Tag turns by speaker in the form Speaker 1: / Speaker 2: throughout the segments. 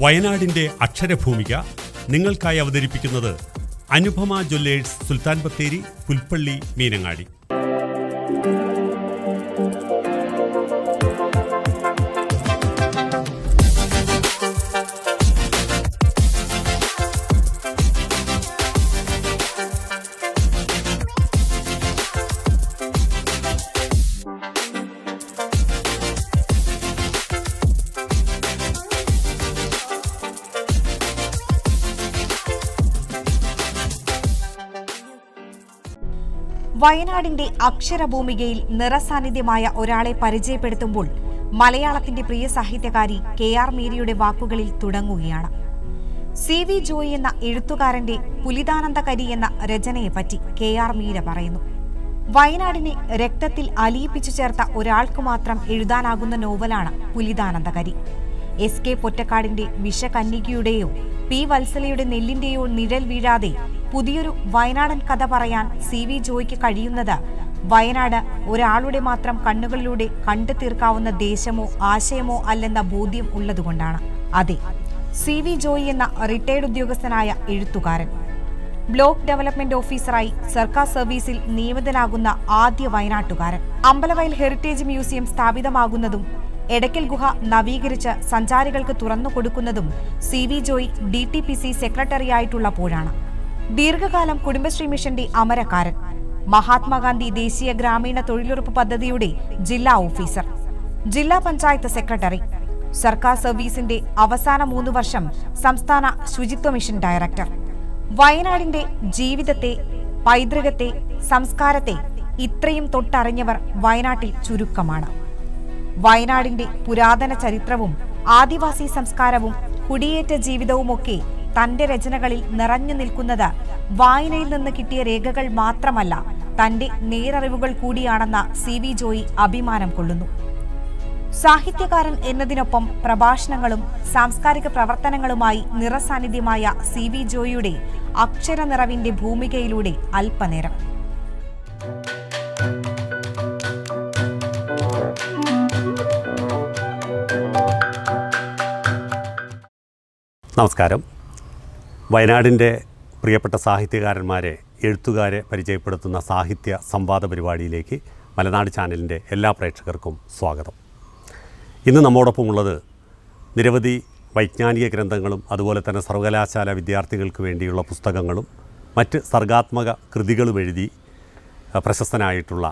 Speaker 1: വയനാടിൻ്റെ അക്ഷരഭൂമിക നിങ്ങൾക്കായി അവതരിപ്പിക്കുന്നത് അനുപമ ജ്വല്ലേഴ്സ് സുൽത്താൻ ബത്തേരി, പുൽപ്പള്ളി, മീനങ്ങാടി.
Speaker 2: വയനാടിന്റെ അക്ഷരഭൂമികയിൽ നിറസാന്നിധ്യമായ ഒരാളെ പരിചയപ്പെടുത്തുമ്പോൾ മലയാളത്തിന്റെ പ്രിയ സാഹിത്യകാരി KR മീരയുടെ വാക്കുകളിൽ തുടങ്ങുകയാണ്. CV ജോയി എന്ന എഴുത്തുകാരന്റെ പുലിതാനന്ദകരി എന്ന രചനയെപ്പറ്റി KR മീര പറയുന്നു. വയനാടിനെ രക്തത്തിൽ അലിയിപ്പിച്ചു ചേർത്ത ഒരാൾക്ക് മാത്രം എഴുതാനാകുന്ന നോവലാണ് പുലിതാനന്ദകരി. SK പൊറ്റക്കാടിന്റെ വിഷകന്യകയുടെയോ P വത്സലയുടെ നെല്ലിന്റെയോ നിഴൽ വീഴാതെ പുതിയൊരു വയനാടൻ കഥ പറയാൻ CV ജോയിക്ക് കഴിയുന്നത് വയനാട് ഒരാളുടെ മാത്രം കണ്ണുകളിലൂടെ കണ്ടു തീർക്കാവുന്ന ദേശമോ ആശയമോ അല്ലെന്ന ബോധ്യം ഉള്ളതുകൊണ്ടാണ്. അതെ, CV ജോയി എന്ന റിട്ടയർഡ് ഉദ്യോഗസ്ഥനായ എഴുത്തുകാരൻ. ബ്ലോക്ക് ഡെവലപ്മെന്റ് ഓഫീസറായി സർക്കാർ സർവീസിൽ നിയമിതനാകുന്ന ആദ്യ വയനാട്ടുകാരൻ. അമ്പലവയൽ ഹെറിറ്റേജ് മ്യൂസിയം സ്ഥാപിതമാകുന്നതും എടക്കൽ ഗുഹ നവീകരിച്ച് സഞ്ചാരികൾക്ക് തുറന്നു കൊടുക്കുന്നതും CV ജോയി DTPC സെക്രട്ടറിയായിട്ടുള്ളപ്പോഴാണ്. ദീർഘകാലം കുടുംബശ്രീ മിഷന്റെ അമരക്കാരൻ, മഹാത്മാഗാന്ധി ദേശീയ ഗ്രാമീണ തൊഴിലുറപ്പ് പദ്ധതിയുടെ ജില്ലാ ഓഫീസർ, ജില്ലാ പഞ്ചായത്ത് സെക്രട്ടറി, സർക്കാർ സർവീസിന്റെ അവസാന 3 വർഷം സംസ്ഥാന ശുചിത്വ മിഷൻ ഡയറക്ടർ. വയനാടിന്റെ ജീവിതത്തെ, പൈതൃകത്തെ, സംസ്കാരത്തെ ഇത്രയും തൊട്ടറിഞ്ഞവർ വയനാട്ടിൽ ചുരുക്കമാണ്. വയനാടിന്റെ പുരാതന ചരിത്രവും ആദിവാസി സംസ്കാരവും കുടിയേറ്റ ജീവിതവുമൊക്കെ തന്റെ രചനകളിൽ നിറഞ്ഞു നിൽക്കുന്നത് വായനയിൽ നിന്ന് കിട്ടിയ രേഖകൾ മാത്രമല്ല, തന്റെ നേരറിവുകൾ കൂടിയാണെന്ന CV ജോയി അഭിമാനം കൊള്ളുന്നു. സാഹിത്യകാരൻ എന്നതിനൊപ്പം പ്രഭാഷണങ്ങളും സാംസ്കാരിക പ്രവർത്തനങ്ങളുമായി നിറസാന്നിധ്യമായ CV ജോയിയുടെ അക്ഷരനിറവിന്റെ ഭൂമികയിലൂടെ അല്പനേരം.
Speaker 1: നമസ്കാരം. വയനാടിൻ്റെ പ്രിയപ്പെട്ട സാഹിത്യകാരന്മാരെ, എഴുത്തുകാരെ പരിചയപ്പെടുത്തുന്ന സാഹിത്യ സംവാദ പരിപാടിയിലേക്ക് മലനാട് ചാനലിൻ്റെ എല്ലാ പ്രേക്ഷകർക്കും സ്വാഗതം. ഇന്ന് നമ്മോടൊപ്പമുള്ളത് നിരവധി വൈജ്ഞാനിക ഗ്രന്ഥങ്ങളും അതുപോലെ തന്നെ സർവകലാശാല വിദ്യാർത്ഥികൾക്ക് വേണ്ടിയുള്ള പുസ്തകങ്ങളും മറ്റ് സർഗാത്മക കൃതികളും എഴുതി പ്രശസ്തനായിട്ടുള്ള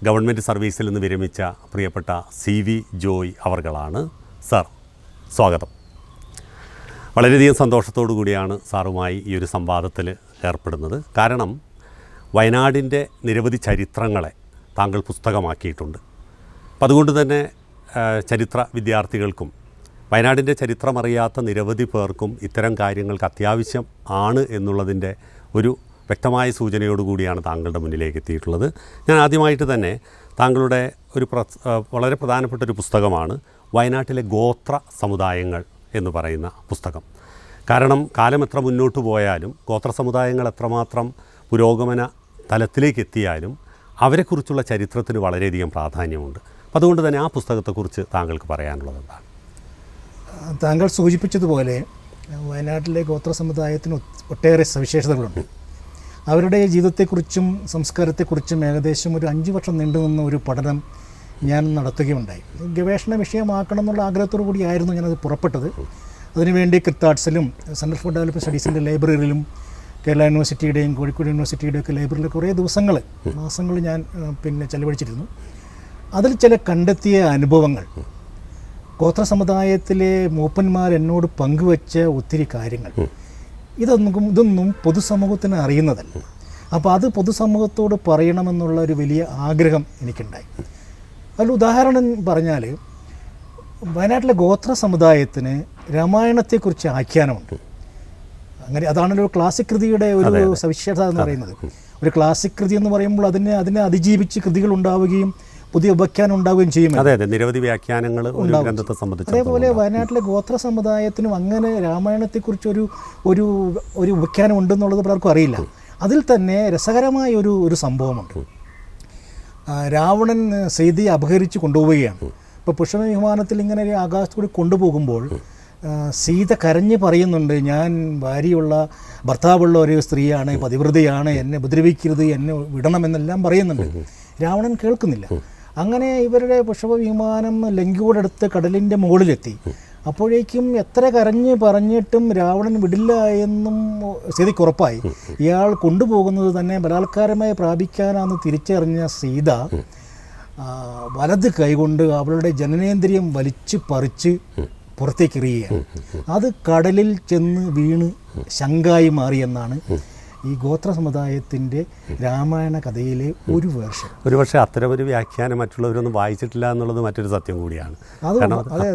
Speaker 1: ഗവൺമെൻറ് സർവീസിൽ നിന്ന് വിരമിച്ച പ്രിയപ്പെട്ട CV ജോയി അവർകളാണ്. സാർ, സ്വാഗതം. വളരെയധികം സന്തോഷത്തോടു കൂടിയാണ് സാറുമായി ഈ ഒരു സംവാദത്തിൽ ഏർപ്പെടുന്നത്. കാരണം വയനാടിൻ്റെ നിരവധി ചരിത്രങ്ങളെ താങ്കൾ പുസ്തകമാക്കിയിട്ടുണ്ട്. അപ്പം അതുകൊണ്ട് തന്നെ ചരിത്ര വിദ്യാർത്ഥികൾക്കും വയനാടിൻ്റെ ചരിത്രമറിയാത്ത നിരവധി പേർക്കും ഇത്തരം കാര്യങ്ങൾക്ക് അത്യാവശ്യം ആണ് എന്നുള്ളതിൻ്റെ ഒരു വ്യക്തമായ സൂചനയോടുകൂടിയാണ് താങ്കളുടെ മുന്നിലേക്ക് എത്തിയിട്ടുള്ളത്. ഞാൻ ആദ്യമായിട്ട് തന്നെ താങ്കളുടെ ഒരു വളരെ പ്രധാനപ്പെട്ടൊരു പുസ്തകമാണ് വയനാട്ടിലെ ഗോത്ര സമുദായങ്ങൾ എന്ന് പറയുന്ന പുസ്തകം. കാരണം കാലം എത്ര മുന്നോട്ട് പോയാലും ഗോത്ര സമുദായങ്ങൾ എത്രമാത്രം പുരോഗമന തലത്തിലേക്ക് എത്തിയാലും അവരെക്കുറിച്ചുള്ള ചരിത്രത്തിന് വളരെയധികം പ്രാധാന്യമുണ്ട്. അപ്പോൾ അതുകൊണ്ട് തന്നെ ആ പുസ്തകത്തെക്കുറിച്ച് താങ്കൾക്ക് പറയാനുള്ളത് എന്താണ്?
Speaker 3: താങ്കൾ സൂചിപ്പിച്ചതുപോലെ വയനാട്ടിലെ ഗോത്ര സമുദായത്തിന് ഒട്ടേറെ സവിശേഷതകളുണ്ട്. അവരുടെ ജീവിതത്തെക്കുറിച്ചും സംസ്കാരത്തെക്കുറിച്ചും ഏകദേശം ഒരു 5 വർഷം നീണ്ടുനിന്ന ഒരു പഠനം ഞാൻ നടത്തുകയുണ്ടായി. ഗവേഷണ വിഷയമാക്കണം എന്നുള്ള ആഗ്രഹത്തോടു കൂടിയായിരുന്നു ഞാനത് പുറപ്പെട്ടത്. അതിനുവേണ്ടി ക്രിത്താർട്സിലും സെൻറ്റർ ഫോർ ഡെവലപ്മെൻറ്റ് സ്റ്റഡീസിൻ്റെ ലൈബ്രറിയിലും കേരള യൂണിവേഴ്സിറ്റിയുടെയും കോഴിക്കോട് യൂണിവേഴ്സിറ്റിയുടെയൊക്കെ ലൈബ്രറിയിൽ കുറേ മാസങ്ങൾ ഞാൻ ചെലവഴിച്ചിരുന്നു. അതിൽ ചില കണ്ടെത്തിയ അനുഭവങ്ങൾ, ഗോത്ര സമുദായത്തിലെ മൂപ്പന്മാർ എന്നോട് പങ്കുവച്ച ഒത്തിരി കാര്യങ്ങൾ, ഇതൊന്നും പൊതുസമൂഹത്തിന് അറിയുന്നതല്ല. അപ്പോൾ അത് പൊതുസമൂഹത്തോട് പറയണമെന്നുള്ള ഒരു വലിയ ആഗ്രഹം എനിക്കുണ്ടായി. അതിൽ ഉദാഹരണം പറഞ്ഞാൽ, വയനാട്ടിലെ ഗോത്ര സമുദായത്തിന് രാമായണത്തെക്കുറിച്ച് ആഖ്യാനമുണ്ട്. അങ്ങനെ അതാണല്ലോ ക്ലാസിക് കൃതിയുടെ ഒരു സവിശേഷത എന്ന് പറയുന്നത്. ഒരു ക്ലാസിക് കൃതി എന്ന് പറയുമ്പോൾ അതിനെ അതിജീവിച്ച് കൃതികൾ ഉണ്ടാവുകയും പുതിയ വ്യാഖ്യാനം ഉണ്ടാവുകയും ചെയ്യും.
Speaker 1: നിരവധി വ്യാഖ്യാനങ്ങൾ
Speaker 3: അതേപോലെ വയനാട്ടിലെ ഗോത്ര സമുദായത്തിനും അങ്ങനെ രാമായണത്തെക്കുറിച്ച് ഒരു വ്യാഖ്യാനം ഉണ്ടെന്നുള്ളത് പലർക്കും അറിയില്ല. അതിൽ തന്നെ രസകരമായ ഒരു സംഭവമുണ്ട്. രാവണൻ സീതയെ അപഹരിച്ച് കൊണ്ടുപോവുകയാണ്. ഇപ്പോൾ പുഷ്പവിമാനത്തിൽ ഇങ്ങനെ ആകാശത്തുകൂടി കൊണ്ടുപോകുമ്പോൾ സീത കരഞ്ഞ് പറയുന്നുണ്ട്, ഞാൻ ഭാര്യയുള്ള ഭർത്താവുള്ള ഒരു സ്ത്രീയാണ്, പതിവ്രതയാണ്, എന്നെ ഉപദ്രവിക്കരുത്, എന്നെ വിടണമെന്നെല്ലാം പറയുന്നുണ്ട്. രാവണൻ കേൾക്കുന്നില്ല. അങ്ങനെ ഇവരുടെ പുഷ്പവിമാനം ലങ്കയോടടുത്ത് കടലിൻ്റെ മുകളിലെത്തി. അപ്പോഴേക്കും എത്ര കരഞ്ഞ് പറഞ്ഞിട്ടും രാവണൻ വിടില്ല എന്നും സീതയ്ക്ക് ഉറപ്പായി. ഇയാൾ കൊണ്ടുപോകുന്നത് തന്നെ ബലാത്കാരമായി പ്രാപിക്കാനാണെന്ന് തിരിച്ചറിഞ്ഞ സീത വലത് കൈകൊണ്ട് അവളുടെ ജനനേന്ദ്രിയം വലിച്ചു പറിച്ച് പുറത്തേക്ക് എറിയുകയാണ്. അത് കടലിൽ ചെന്ന് വീണ് ശങ്കായി മാറിയെന്നാണ് ഈ ഗോത്ര സമുദായത്തിൻ്റെ രാമായണ കഥയിലെ ഒരു വേർഷൻ.
Speaker 1: ഒരുപക്ഷെ അത്തരമൊരു വ്യാഖ്യാനം മറ്റുള്ളവരൊന്നും വായിച്ചിട്ടില്ല എന്നുള്ളത് മറ്റൊരു സത്യം കൂടിയാണ്.
Speaker 3: അതെ അതെ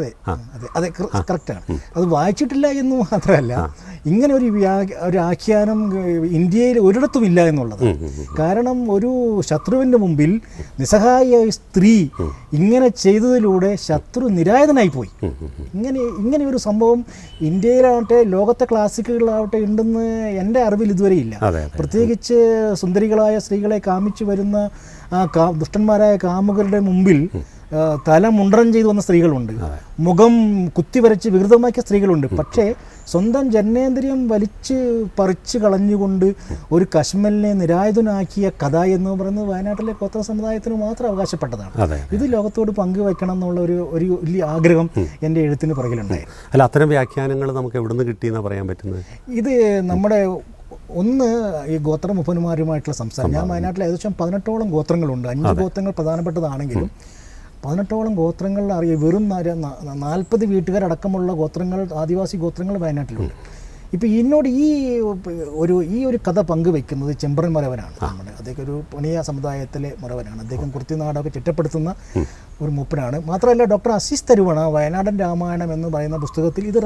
Speaker 3: അതെ അതെ കറക്റ്റാണ്. അത് വായിച്ചിട്ടില്ല എന്ന് മാത്രമല്ല, ഇങ്ങനെ ഒരു ആഖ്യാനം ഇന്ത്യയിൽ ഒരിടത്തും ഇല്ല എന്നുള്ളത്. കാരണം ഒരു ശത്രുവിൻ്റെ മുമ്പിൽ നിസ്സഹായ സ്ത്രീ ഇങ്ങനെ ചെയ്തതിലൂടെ ശത്രു നിരായുധനായി പോയി. ഇങ്ങനെ ഒരു സംഭവം ഇന്ത്യയിലാവട്ടെ ലോകത്തെ ക്ലാസിക്കുകളാവട്ടെ ഉണ്ടെന്ന് എൻ്റെ അറിവിൽ ഇതുവരെ ഇല്ല. പ്രത്യേകിച്ച് സുന്ദരികളായ സ്ത്രീകളെ കാമിച്ചു വരുന്ന ദുഷ്ടന്മാരായ കാമുകരുടെ മുമ്പിൽ തല മുണ്ടനം ചെയ്തു വന്ന സ്ത്രീകളുണ്ട്, മുഖം കുത്തിവരച്ച് വികൃതമാക്കിയ സ്ത്രീകളുണ്ട്. പക്ഷേ സ്വന്തം ജനനേന്ദ്രിയം വലിച്ച് പറിച്ച് കളഞ്ഞുകൊണ്ട് ഒരു കശ്മലിനെ നിരായുധനാക്കിയ കഥ എന്ന് പറയുന്നത് വയനാട്ടിലെ ഗോത്ര സമുദായത്തിന് മാത്രം അവകാശപ്പെട്ടതാണ്. ഇത് ലോകത്തോട് പങ്കുവയ്ക്കണം എന്നുള്ള ഒരു വലിയ ആഗ്രഹം എൻ്റെ എഴുത്തിന് പുറകിലുണ്ടായിരുന്നു.
Speaker 1: അല്ല, അത്തരം വ്യാഖ്യാനങ്ങൾ നമുക്ക് എവിടെ നിന്ന് കിട്ടിയെന്നാണ് പറയാൻ പറ്റുന്നത്?
Speaker 3: ഇത് നമ്മുടെ ഈ ഗോത്ര മുപ്പന്മാരുമായിട്ടുള്ള സംസാരം. ഞാൻ വയനാട്ടിൽ ഏകദേശം 18ഓളം ഗോത്രങ്ങളുണ്ട്. 5 ഗോത്രങ്ങൾ പ്രധാനപ്പെട്ടതാണെങ്കിലും 18ഓളം ഗോത്രങ്ങളിൽ അറിയാം. വെറും 40 വീട്ടുകാരടക്കമുള്ള ഗോത്രങ്ങൾ, ആദിവാസി ഗോത്രങ്ങൾ വയനാട്ടിലുണ്ട്. ഇപ്പോൾ എന്നോട് ഈ ഒരു കഥ പങ്കുവെക്കുന്നത് ചെമ്പ്രൻ മറവനാണ്. നമ്മുടെ അദ്ദേഹം ഒരു പണിയ സമുദായത്തിലെ മറവനാണ്. അദ്ദേഹം കുർത്തിനാടൊക്കെ ചിട്ടപ്പെടുത്തുന്ന ഒരു മൂപ്പനാണ്. മാത്രമല്ല ഡോക്ടർ അസീസ് തരുവണ വയനാടൻ രാമായണം എന്ന് പറയുന്ന പുസ്തകത്തിൽ ഇത്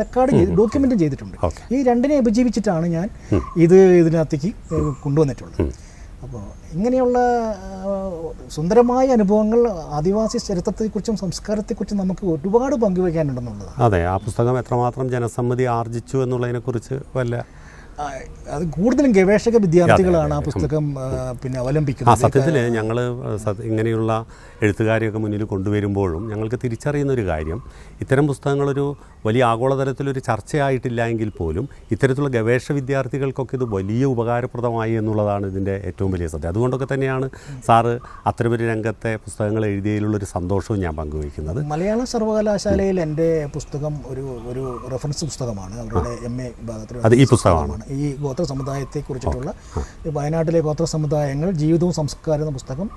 Speaker 3: ഡോക്യുമെൻറ്റും ചെയ്തിട്ടുണ്ട്. ഈ രണ്ടിനെ ഉപജീവിച്ചിട്ടാണ് ഞാൻ ഇതിനകത്തേക്ക് കൊണ്ടുവന്നിട്ടുള്ളത്. അപ്പോൾ ഇങ്ങനെയുള്ള സുന്ദരമായ അനുഭവങ്ങൾ ആദിവാസി ചരിത്രത്തെക്കുറിച്ചും സംസ്കാരത്തെക്കുറിച്ചും നമുക്ക് ഒരുപാട് പങ്കുവയ്ക്കാനുണ്ടെന്നുള്ളതാണ്.
Speaker 1: അതെ, ആ പുസ്തകം എത്രമാത്രം ജനസമ്മതി ആർജിച്ചു എന്നുള്ളതിനെക്കുറിച്ച്
Speaker 3: അത് കൂടുതലും ഗവേഷക വിദ്യാർത്ഥികളാണ് ആ പുസ്തകം അവലംബിക്കുന്നത്.
Speaker 1: സത്യത്തിൽ ഞങ്ങൾ ഇങ്ങനെയുള്ള എഴുത്തുകാരെയൊക്കെ മുന്നിൽ കൊണ്ടുവരുമ്പോഴും ഞങ്ങൾക്ക് തിരിച്ചറിയുന്ന ഒരു കാര്യം, ഇത്തരം പുസ്തകങ്ങളൊരു വലിയ ആഗോളതലത്തിലൊരു ചർച്ചയായിട്ടില്ല എങ്കിൽ പോലും ഇത്തരത്തിലുള്ള ഗവേഷക വിദ്യാർത്ഥികൾക്കൊക്കെ ഇത് വലിയ ഉപകാരപ്രദമായി എന്നുള്ളതാണ് ഇതിൻ്റെ ഏറ്റവും വലിയ സത്യം. അതുകൊണ്ടൊക്കെ തന്നെയാണ് സാറ് അത്തരമൊരു രംഗത്തെ പുസ്തകങ്ങൾ എഴുതിയതിലുള്ളൊരു സന്തോഷവും ഞാൻ പങ്കുവയ്ക്കുന്നത്.
Speaker 3: മലയാള സർവകലാശാലയിൽ എൻ്റെ പുസ്തകം ഒരു റെഫറൻസ് പുസ്തകമാണ്. അവരുടെ MA വിഭാഗത്തിൽ
Speaker 1: അത് ഈ പുസ്തകമാണ്.
Speaker 3: ഈ ഗോത്ര സമുദായത്തെക്കുറിച്ചിട്ടുള്ള വയനാട്ടിലെ ഗോത്ര സമുദായങ്ങൾ ജീവിതവും സംസ്കാരം എന്ന പുസ്തകം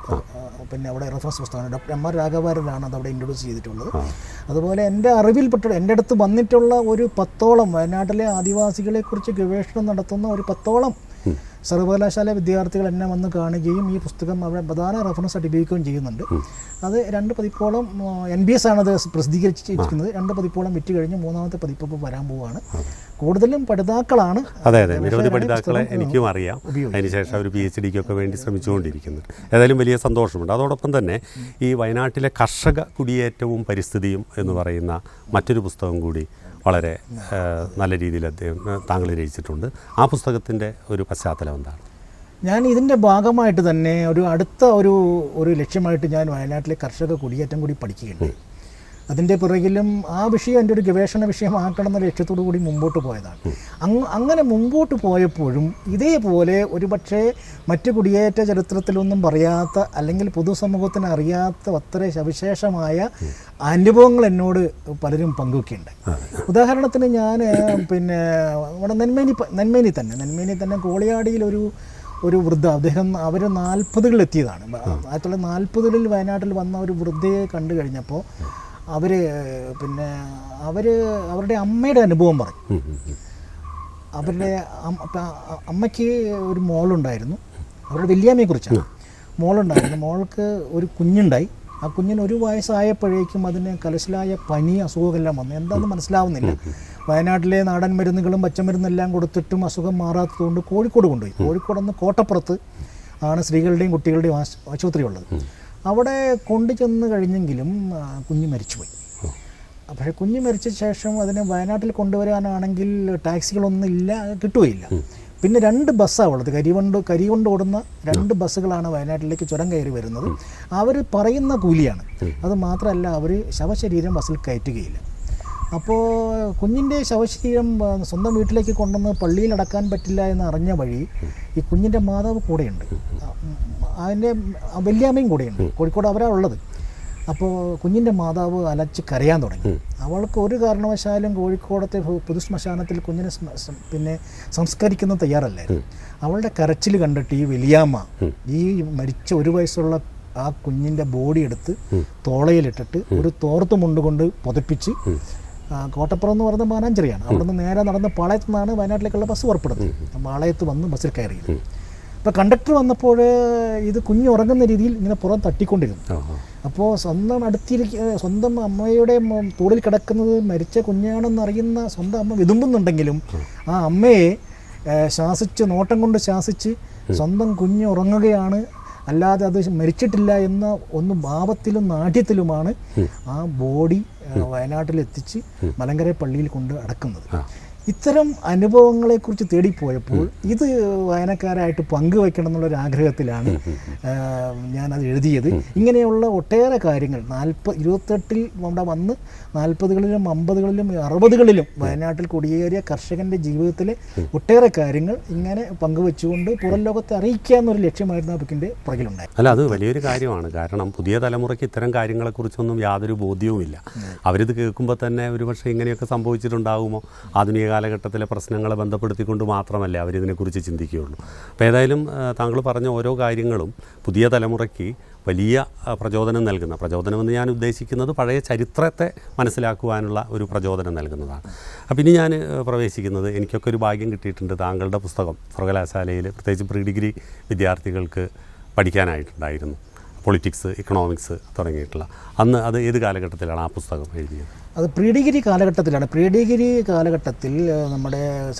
Speaker 3: അവിടെ റെഫറൻസ് പുസ്തകമാണ്. ഡോക്ടർ MR രാഘവാരനാണ് അതവിടെ ഇൻട്രൊഡ്യൂസ് ചെയ്തിട്ടുള്ളത്. അതുപോലെ എൻ്റെ അറിവിൽപ്പെട്ട എൻ്റെ അടുത്ത് വന്നിട്ടുള്ള ഒരു 10ഓളം വയനാട്ടിലെ ആദിവാസികളെക്കുറിച്ച് ഗവേഷണം നടത്തുന്ന ഒരു 10ഓളം സർവകലാശാല വിദ്യാർത്ഥികൾ എന്നെ വന്ന് കാണുകയും ഈ പുസ്തകം അവിടെ പ്രധാന റെഫറൻസ് ആയിട്ട് ഉപയോഗിക്കുകയും ചെയ്യുന്നുണ്ട്. അത് 2 പതിപ്പോളം NBS ആണത് പ്രസിദ്ധീകരിച്ചിരിക്കുന്നത്. 2 പതിപ്പോളം വിറ്റ് കഴിഞ്ഞ് 3ാമത്തെ പതിപ്പ് ഇപ്പോൾ വരാൻ പോവുകയാണ്. കൂടുതലും പഠിതാക്കളാണ്.
Speaker 1: അതെ, നിരവധി പഠിതാക്കളെ എനിക്കും അറിയാം. അതിനുശേഷം അവർ PhD-ക്കൊക്കെ വേണ്ടി ശ്രമിച്ചുകൊണ്ടിരിക്കുന്നുണ്ട്. ഏതായാലും വലിയ സന്തോഷമുണ്ട്. അതോടൊപ്പം തന്നെ ഈ വയനാട്ടിലെ കർഷക കുടിയേറ്റവും പരിസ്ഥിതിയും എന്ന് പറയുന്ന മറ്റൊരു പുസ്തകം കൂടി വളരെ നല്ല രീതിയിൽ താങ്കൾ രചിച്ചിട്ടുണ്ട്. ആ പുസ്തകത്തിൻ്റെ ഒരു പശ്ചാത്തലം എന്താണ്?
Speaker 3: ഞാൻ ഇതിൻ്റെ ഭാഗമായിട്ട് തന്നെ അടുത്ത ഒരു ലക്ഷ്യമായിട്ട് ഞാൻ വയനാട്ടിലെ കർഷക കുടിയേറ്റം കൂടി പഠിക്കുകയുണ്ട്. അതിൻ്റെ പിറകിലും ആ വിഷയം എൻ്റെ ഒരു ഗവേഷണ വിഷയമാക്കണം എന്ന ലക്ഷ്യത്തോടു കൂടി മുമ്പോട്ട് പോയതാണ്. അങ്ങനെ മുമ്പോട്ട് പോയപ്പോഴും ഇതേപോലെ ഒരുപക്ഷെ മറ്റ് കുടിയേറ്റ ചരിത്രത്തിലൊന്നും പറയാത്ത അല്ലെങ്കിൽ പൊതുസമൂഹത്തിന് അറിയാത്ത അത്ര സവിശേഷമായ അനുഭവങ്ങൾ എന്നോട് പലരും പങ്കുവയ്ക്കുന്നുണ്ട്. ഉദാഹരണത്തിന് ഞാൻ ഇവിടെ നെന്മേനി തന്നെ കോളിയാടിയിൽ ഒരു വൃദ്ധ, അവർ 40കളിൽ എത്തിയതാണ്. 1940കളിൽ വയനാട്ടിൽ വന്ന ഒരു വൃദ്ധയെ കണ്ടു കഴിഞ്ഞപ്പോൾ അവരുടെ അമ്മയുടെ അനുഭവം പറഞ്ഞു. അവരുടെ അമ്മയ്ക്ക് ഒരു മോളുണ്ടായിരുന്നു. അവരുടെ വല്യാമ്മയെക്കുറിച്ചാണ്. മോളുണ്ടായിരുന്നു. മോൾക്ക് ഒരു കുഞ്ഞുണ്ടായി. ആ കുഞ്ഞിന് 1 വയസ്സായപ്പോഴേക്കും അതിന് കലശലായ പനി, അസുഖമെല്ലാം വന്നു. എന്താണെന്ന് മനസ്സിലാവുന്നില്ല. വയനാട്ടിലെ നാടൻ മരുന്നുകളും പച്ചമരുന്നെല്ലാം കൊടുത്തിട്ടും അസുഖം മാറാത്തതുകൊണ്ട് കോഴിക്കോട് കൊണ്ടുപോയി. കോഴിക്കോട് നിന്ന് കോട്ടപ്പുറത്ത് ആണ് സ്ത്രീകളുടെയും കുട്ടികളുടെയും ആശുപത്രി ഉള്ളത്. അവിടെ കൊണ്ടു ചെന്ന് കഴിഞ്ഞെങ്കിലും കുഞ്ഞ് മരിച്ചുപോയി. പക്ഷേ കുഞ്ഞ് മരിച്ച ശേഷം അതിനെ വയനാട്ടിൽ കൊണ്ടുവരാനാണെങ്കിൽ ടാക്സികളൊന്നും ഇല്ല, കിട്ടുകയില്ല. പിന്നെ 2 ബസ്സാണ് ഉള്ളത്. കരി കൊണ്ട് ഓടുന്ന 2 ബസ്സുകളാണ് വയനാട്ടിലേക്ക് ചുരം കയറി വരുന്നത്. അവർ പറയുന്ന കൂലിയാണ്. അത് മാത്രമല്ല അവർ ശവശരീരം ബസ്സിൽ കയറ്റുകയില്ല. അപ്പോൾ കുഞ്ഞിൻ്റെ ശവശരീരം സ്വന്തം വീട്ടിലേക്ക് കൊണ്ടുവന്ന് പള്ളിയിൽ അടക്കാൻ പറ്റില്ല എന്ന് അറിഞ്ഞ വഴി ഈ കുഞ്ഞിൻ്റെ മാതാവ് കൂടെയുണ്ട്, അതിൻ്റെ വല്യാമ്മയും കൂടെയുണ്ട്, കോഴിക്കോട് അവരാണ് ഉള്ളത്. അപ്പോൾ കുഞ്ഞിൻ്റെ മാതാവ് അലച്ച് കരയാൻ തുടങ്ങി. അവൾക്ക് ഒരു കാരണവശാലും കോഴിക്കോടത്തെ പൊതുശ്മശാനത്തിൽ കുഞ്ഞിനെ പിന്നെ സംസ്കരിക്കുന്നത് തയ്യാറല്ലായിരുന്നു. അവളുടെ കരച്ചിൽ കണ്ടിട്ട് ഈ വലിയാമ്മ ഈ മരിച്ച 1 വയസ്സുള്ള ആ കുഞ്ഞിൻ്റെ ബോഡി എടുത്ത് തോളയിലിട്ടിട്ട് ഒരു തോർത്ത് മുണ്ടുകൊണ്ട് പുതപ്പിച്ച്, കോട്ടപ്പുറം എന്ന് പറയുന്നത് മാനാഞ്ചേരിയാണ്, അവിടെ നിന്ന് നേരെ നടന്ന് പാളയത്തു നിന്നാണ് വയനാട്ടിലേക്കുള്ള ബസ് പുറപ്പെടുന്നത്. പാളയത്ത് വന്ന് ബസ്സിൽ കയറി. അപ്പോൾ കണ്ടക്ടർ വന്നപ്പോൾ ഇത് കുഞ്ഞ് ഉറങ്ങുന്ന രീതിയിൽ ഇങ്ങനെ പുറം തട്ടിക്കൊണ്ടിരുന്നു. അപ്പോൾ സ്വന്തം അമ്മയുടെ തോളിൽ കിടക്കുന്നത് മരിച്ച കുഞ്ഞാണെന്നറിയുന്ന സ്വന്തം അമ്മ വിതുമ്പുന്നുണ്ടെങ്കിലും ആ അമ്മയെ നോട്ടം കൊണ്ട് ശാസിച്ച് സ്വന്തം കുഞ്ഞ് ഉറങ്ങുകയാണ്, അല്ലാതെ അത് മരിച്ചിട്ടില്ല എന്ന ഒന്ന് ഭാവത്തിലും നാട്യത്തിലുമാണ് ആ ബോഡി വയനാട്ടിലെത്തിച്ച് മലങ്കര പള്ളിയിൽ കൊണ്ട് അടക്കുന്നത്. ഇത്തരം അനുഭവങ്ങളെക്കുറിച്ച് തേടിപ്പോയപ്പോൾ ഇത് വായനക്കാരായിട്ട് പങ്കുവയ്ക്കണം എന്നുള്ളൊരു ആഗ്രഹത്തിലാണ് ഞാനത് എഴുതിയത്. ഇങ്ങനെയുള്ള ഒട്ടേറെ കാര്യങ്ങൾ 28-ൽ നമ്മുടെ വന്ന് 40-കളിലും 50-കളിലും 60-കളിലും വയനാട്ടിൽ കുടിയേറിയ കർഷകൻ്റെ ജീവിതത്തിലെ ഒട്ടേറെ കാര്യങ്ങൾ ഇങ്ങനെ പങ്കുവെച്ചുകൊണ്ട് പുറം ലോകത്തെ അറിയിക്കുക എന്നൊരു ലക്ഷ്യമായിരുന്നു ആ ബുക്കിൻ്റെ പുറകിലുണ്ടായത്.
Speaker 1: അല്ല, അത് വലിയൊരു കാര്യമാണ്. കാരണം പുതിയ തലമുറയ്ക്ക് ഇത്തരം കാര്യങ്ങളെക്കുറിച്ചൊന്നും യാതൊരു ബോധ്യവുമില്ല. അവരിത് കേൾക്കുമ്പോൾ തന്നെ ഒരുപക്ഷെ ഇങ്ങനെയൊക്കെ സംഭവിച്ചിട്ടുണ്ടാകുമോ, ആധുനിക കാലഘട്ടത്തിലെ പ്രശ്നങ്ങളെ ബന്ധപ്പെടുത്തിക്കൊണ്ട് മാത്രമല്ലേ അവരിതിനെക്കുറിച്ച് ചിന്തിക്കുകയുള്ളൂ. അപ്പോൾ ഏതായാലും താങ്കൾ പറഞ്ഞ ഓരോ കാര്യങ്ങളും പുതിയ തലമുറയ്ക്ക് വലിയ പ്രചോദനമെന്ന് ഞാൻ ഉദ്ദേശിക്കുന്നത് പഴയ ചരിത്രത്തെ മനസ്സിലാക്കുവാനുള്ള ഒരു പ്രചോദനം നൽകുന്നതാണ്. അപ്പോൾ ഇനി ഞാൻ പ്രവേശിക്കുന്നത്, എനിക്കൊക്കെ ഒരു ഭാഗ്യം കിട്ടിയിട്ടുണ്ട്, താങ്കളുടെ പുസ്തകം സർവകലാശാലയിൽ പ്രത്യേകിച്ച് പ്രീ ഡിഗ്രി വിദ്യാർത്ഥികൾക്ക് പഠിക്കാനായിട്ടുണ്ടായിരുന്നു. പൊളിറ്റിക്സ്, ഇക്കണോമിക്സ് തുടങ്ങിയിട്ടുള്ള. അന്ന് അത് ഏത് കാലഘട്ടത്തിലാണ് ആ പുസ്തകം എഴുതിയത്?
Speaker 3: അത് പ്രീ ഡിഗ്രി കാലഘട്ടത്തിലാണ്. പ്രീ ഡിഗ്രി കാലഘട്ടത്തിൽ നമ്മുടെ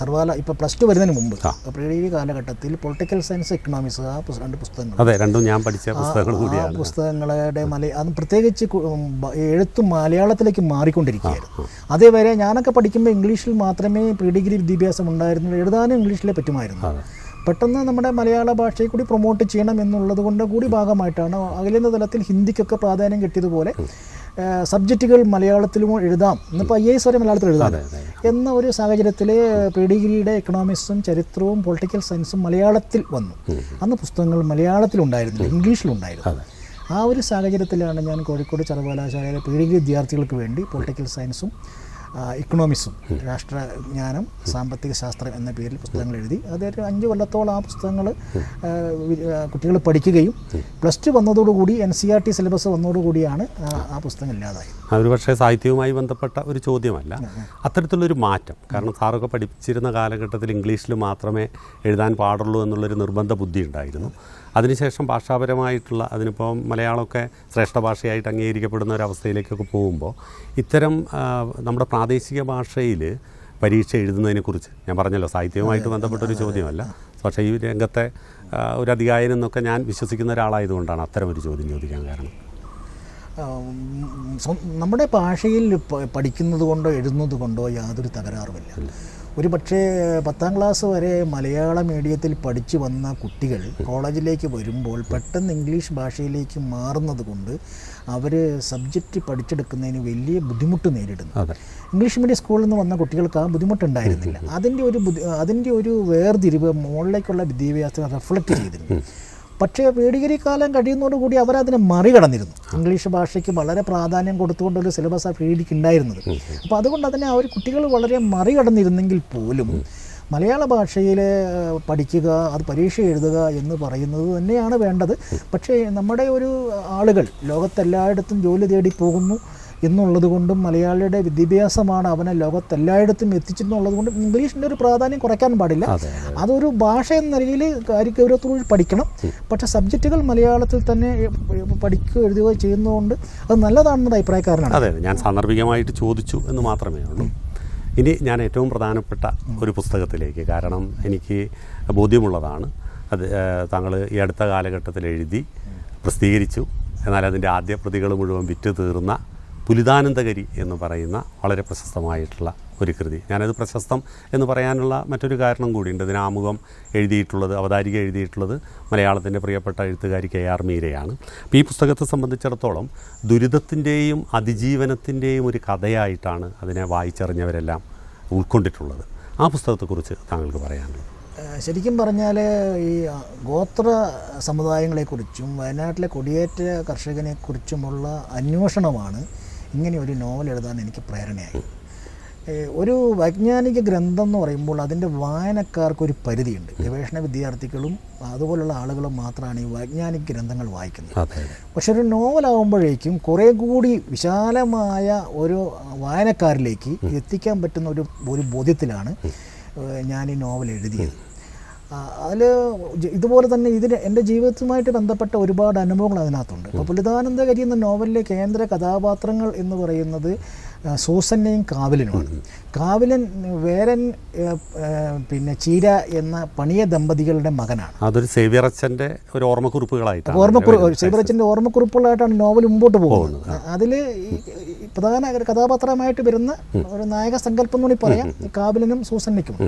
Speaker 3: ഇപ്പോൾ +2 വരുന്നതിന് മുമ്പ് പ്രീ ഡിഗ്രി കാലഘട്ടത്തിൽ പൊളിറ്റിക്കൽ സയൻസ്, ഇക്കണോമിക്സ്, ആ 2 പുസ്തകങ്ങൾ,
Speaker 1: അതെ, രണ്ടും ഞാൻ പഠിച്ച പുസ്തകങ്ങൾ കൂടിയാണ്.
Speaker 3: പുസ്തകങ്ങളുടെ അത് പ്രത്യേകിച്ച് എഴുത്തും മലയാളത്തിലേക്ക് മാറിക്കൊണ്ടിരിക്കുകയായിരുന്നു. അതേവരെ ഞാനൊക്കെ പഠിക്കുമ്പോൾ ഇംഗ്ലീഷിൽ മാത്രമേ പ്രീ ഡിഗ്രി വിദ്യാഭ്യാസം ഉണ്ടായിരുന്നുള്ളൂ, എഴുതാനും ഇംഗ്ലീഷിലേ പറ്റുമായിരുന്നു. പെട്ടെന്ന് നമ്മുടെ മലയാള ഭാഷയെ കൂടി പ്രൊമോട്ട് ചെയ്യണം എന്നുള്ളത് കൊണ്ട് കൂടി ഭാഗമായിട്ടാണ് അഖിലേന്ത്യാ തലത്തിൽ ഹിന്ദിക്കൊക്കെ പ്രാധാന്യം കിട്ടിയതുപോലെ സബ്ജക്റ്റുകൾ മലയാളത്തിലും എഴുതാം, ഇന്നിപ്പോൾ IAS വരെ മലയാളത്തിൽ എഴുതാം എന്ന ഒരു സാഹചര്യത്തിൽ പ്രീ ഡിഗ്രിയുടെ എക്കണോമിക്സും ചരിത്രവും പൊളിറ്റിക്കൽ സയൻസും മലയാളത്തിൽ വന്നു. അന്ന് പുസ്തകങ്ങൾ മലയാളത്തിലുണ്ടായിരുന്നില്ല, ഇംഗ്ലീഷിലുണ്ടായിരുന്നു. ആ ഒരു സാഹചര്യത്തിലാണ് ഞാൻ കോഴിക്കോട് സർവകലാശാലയിലെ പ്രീ ഡിഗ്രി വിദ്യാർത്ഥികൾക്ക് വേണ്ടി പൊളിറ്റിക്കൽ സയൻസും ഇക്കണോമിക്സും, രാഷ്ട്രജ്ഞാനം, സാമ്പത്തിക ശാസ്ത്രം എന്ന പേരിൽ പുസ്തകങ്ങൾ എഴുതി. അതൊരു 5 കൊല്ലത്തോളം ആ പുസ്തകങ്ങൾ കുട്ടികൾ പഠിക്കുകയും +2 വന്നതോടുകൂടി NCERT സിലബസ് വന്നതോടുകൂടിയാണ് ആ പുസ്തകം ഇല്ലാതായി.
Speaker 1: അതൊരു പക്ഷേ സാഹിത്യവുമായി ബന്ധപ്പെട്ട ഒരു ചോദ്യമല്ല, അത്തരത്തിലുള്ളൊരു മാറ്റം. കാരണം സാറൊക്കെ പഠിച്ചിരുന്ന കാലഘട്ടത്തിൽ ഇംഗ്ലീഷിൽ മാത്രമേ എഴുതാൻ പാടുള്ളൂ എന്നുള്ളൊരു നിർബന്ധ ബുദ്ധി ഉണ്ടായിരുന്നു. അതിനുശേഷം ഭാഷാപരമായിട്ടുള്ള, അതിനിപ്പോൾ മലയാളമൊക്കെ ശ്രേഷ്ഠ ഭാഷയായിട്ട് അംഗീകരിക്കപ്പെടുന്ന ഒരവസ്ഥയിലേക്കൊക്കെ പോകുമ്പോൾ ഇത്തരം നമ്മുടെ പ്രാദേശിക ഭാഷയിൽ പരീക്ഷ എഴുതുന്നതിനെക്കുറിച്ച് ഞാൻ പറഞ്ഞല്ലോ, സാഹിത്യവുമായിട്ട് ബന്ധപ്പെട്ടൊരു ചോദ്യമല്ല, പക്ഷേ ഈ രംഗത്തെ ഒരു അധികായൻ എന്നൊക്കെ ഞാൻ വിശ്വസിക്കുന്ന ഒരാളായതുകൊണ്ടാണ് അത്തരമൊരു ചോദ്യം ചോദിക്കാൻ കാരണം.
Speaker 3: നമ്മുടെ ഭാഷയിൽ പഠിക്കുന്നത് കൊണ്ടോ എഴുതുന്നത് കൊണ്ടോ യാതൊരു തകരാറുമില്ല. ഒരു പക്ഷേ 10ാം ക്ലാസ് വരെ മലയാള മീഡിയത്തിൽ പഠിച്ചു വന്ന കുട്ടികൾ കോളേജിലേക്ക് വരുമ്പോൾ പെട്ടെന്ന് ഇംഗ്ലീഷ് ഭാഷയിലേക്ക് മാറുന്നത് കൊണ്ട് അവർ സബ്ജക്റ്റ് പഠിച്ചെടുക്കുന്നതിന് വലിയ ബുദ്ധിമുട്ട് നേരിടുന്നു. ഇംഗ്ലീഷ് മീഡിയം സ്കൂളിൽ നിന്ന് വന്ന കുട്ടികൾക്ക് ആ ബുദ്ധിമുട്ടുണ്ടായിരുന്നില്ല. അതിൻ്റെ ഒരു വേർതിരിവ് മുകളിലേക്കുള്ള വിദ്യാഭ്യാസത്തെ റിഫ്ലക്റ്റ് ചെയ്തിരുന്നു. പക്ഷേ പ്രീ ഡിഗ്രി കാലം കഴിയുന്നതോടുകൂടി അവരതിനെ മറികടന്നിരുന്നു. ഇംഗ്ലീഷ് ഭാഷയ്ക്ക് വളരെ പ്രാധാന്യം കൊടുത്തുകൊണ്ടൊരു സിലബസ് ആ പ്രീ ഡിഗ്രിക്ക് ഉണ്ടായിരുന്നത്. അപ്പോൾ അതുകൊണ്ട് അതിനെ അവർ കുട്ടികൾ വളരെ മറികടന്നിരുന്നെങ്കിൽ പോലും മലയാള ഭാഷയിൽ പഠിക്കുക, അത് പരീക്ഷ എഴുതുക എന്ന് പറയുന്നത് തന്നെയാണ് വേണ്ടത്. പക്ഷേ നമ്മുടെ ഒരു ആളുകൾ ലോകത്തെല്ലായിടത്തും ജോലി തേടി പോകുന്നു എന്നുള്ളത് കൊണ്ടും മലയാളിയുടെ വിദ്യാഭ്യാസമാണ് അവനെ ലോകത്തെല്ലായിടത്തും എത്തിച്ചെന്നുള്ളത് കൊണ്ടും ഇംഗ്ലീഷിൻ്റെ ഒരു പ്രാധാന്യം കുറയ്ക്കാൻ പാടില്ല. അതൊരു ഭാഷ എന്ന നിലയിൽ കാര്യഗൗരവത്തോട് പഠിക്കണം. പക്ഷേ സബ്ജക്റ്റുകൾ മലയാളത്തിൽ തന്നെ പഠിക്കുകയോ എഴുതുകയോ ചെയ്യുന്നതുകൊണ്ട് അത് നല്ലതാണെന്നത് അഭിപ്രായക്കാരനാണ്.
Speaker 1: അതെ, ഞാൻ സാന്ദർഭികമായിട്ട് ചോദിച്ചു എന്ന് മാത്രമേ ഉള്ളൂ. ഇനി ഞാൻ ഏറ്റവും പ്രധാനപ്പെട്ട ഒരു പുസ്തകത്തിലേക്ക്, കാരണം എനിക്ക് ബോധ്യമുള്ളതാണ് അത് താങ്കൾ ഈ അടുത്ത കാലഘട്ടത്തിൽ എഴുതി പ്രസിദ്ധീകരിച്ചു, എന്നാൽ അതിൻ്റെ ആദ്യ പ്രതികൾ മുഴുവൻ വിറ്റ് തീർന്ന പുലിതാനന്ദഗരി എന്ന് പറയുന്ന വളരെ പ്രശസ്തമായിട്ടുള്ള ഒരു കൃതി. ഞാനത് പ്രശസ്തം എന്ന് പറയാനുള്ള മറ്റൊരു കാരണം കൂടിയുണ്ട്. ഇതിന് ആമുഖം എഴുതിയിട്ടുള്ളത്, അവതാരിക എഴുതിയിട്ടുള്ളത് മലയാളത്തിൻ്റെ പ്രിയപ്പെട്ട എഴുത്തുകാരി KR മീരയാണ്. അപ്പോൾ ഈ പുസ്തകത്തെ സംബന്ധിച്ചിടത്തോളം ദുരിതത്തിൻ്റെയും അതിജീവനത്തിൻ്റെയും ഒരു കഥയായിട്ടാണ് അതിനെ വായിച്ചറിഞ്ഞവരെല്ലാം ഉൾക്കൊണ്ടിട്ടുള്ളത്. ആ പുസ്തകത്തെക്കുറിച്ച് താങ്കൾക്ക് പറയാനുള്ളത്?
Speaker 4: ശരിക്കും പറഞ്ഞാൽ ഈ ഗോത്ര സമുദായങ്ങളെക്കുറിച്ചും വയനാട്ടിലെ കുടിയേറ്റ കർഷകനെക്കുറിച്ചുമുള്ള അന്വേഷണമാണ് ഇങ്ങനെ ഒരു നോവൽ എഴുതാൻ എനിക്ക് പ്രേരണയായി. ഒരു വൈജ്ഞാനിക ഗ്രന്ഥം എന്ന് പറയുമ്പോൾ അതിൻ്റെ വായനക്കാർക്കൊരു പരിധിയുണ്ട്. ഗവേഷണ വിദ്യാർത്ഥികളും അതുപോലുള്ള ആളുകളും മാത്രമാണ് ഈ വൈജ്ഞാനിക ഗ്രന്ഥങ്ങൾ വായിക്കുന്നത്. പക്ഷെ ഒരു നോവലാകുമ്പോഴേക്കും കുറേ കൂടി വിശാലമായ ഒരു വായനക്കാരിലേക്ക് എത്തിക്കാൻ പറ്റുന്ന ഒരു ബോധ്യത്തിലാണ് ഞാൻ ഈ നോവൽ എഴുതിയത്. അതിൽ ഇതുപോലെ തന്നെ എൻ്റെ ജീവിതവുമായിട്ട് ബന്ധപ്പെട്ട ഒരുപാട് അനുഭവങ്ങൾ അതിനകത്തുണ്ട്. അപ്പോൾ പുലിതാനന്ദഗിരി എന്ന നോവലിലെ കേന്ദ്ര കഥാപാത്രങ്ങൾ എന്ന് പറയുന്നത് സൂസന്നയും കാവിലനുമാണ്. കാവിലൻ വേരൻ പിന്നെ ചീര എന്ന പണിയ ദമ്പതികളുടെ മകനാണ്.
Speaker 1: അതൊരു സേവ്യറച്ചൻ്റെ ഒരു ഓർമ്മക്കുറിപ്പുകളായിട്ട്
Speaker 4: സേവ്യറച്ചൻ്റെ ഓർമ്മക്കുറിപ്പുകളായിട്ടാണ് നോവൽ മുമ്പോട്ട് പോകുന്നത്. അതിൽ പ്രധാന കഥാപാത്രമായിട്ട് വരുന്ന ഒരു നായക സങ്കല്പം എന്ന് പറയാം കാവിലനും സൂസന്നയ്ക്കും.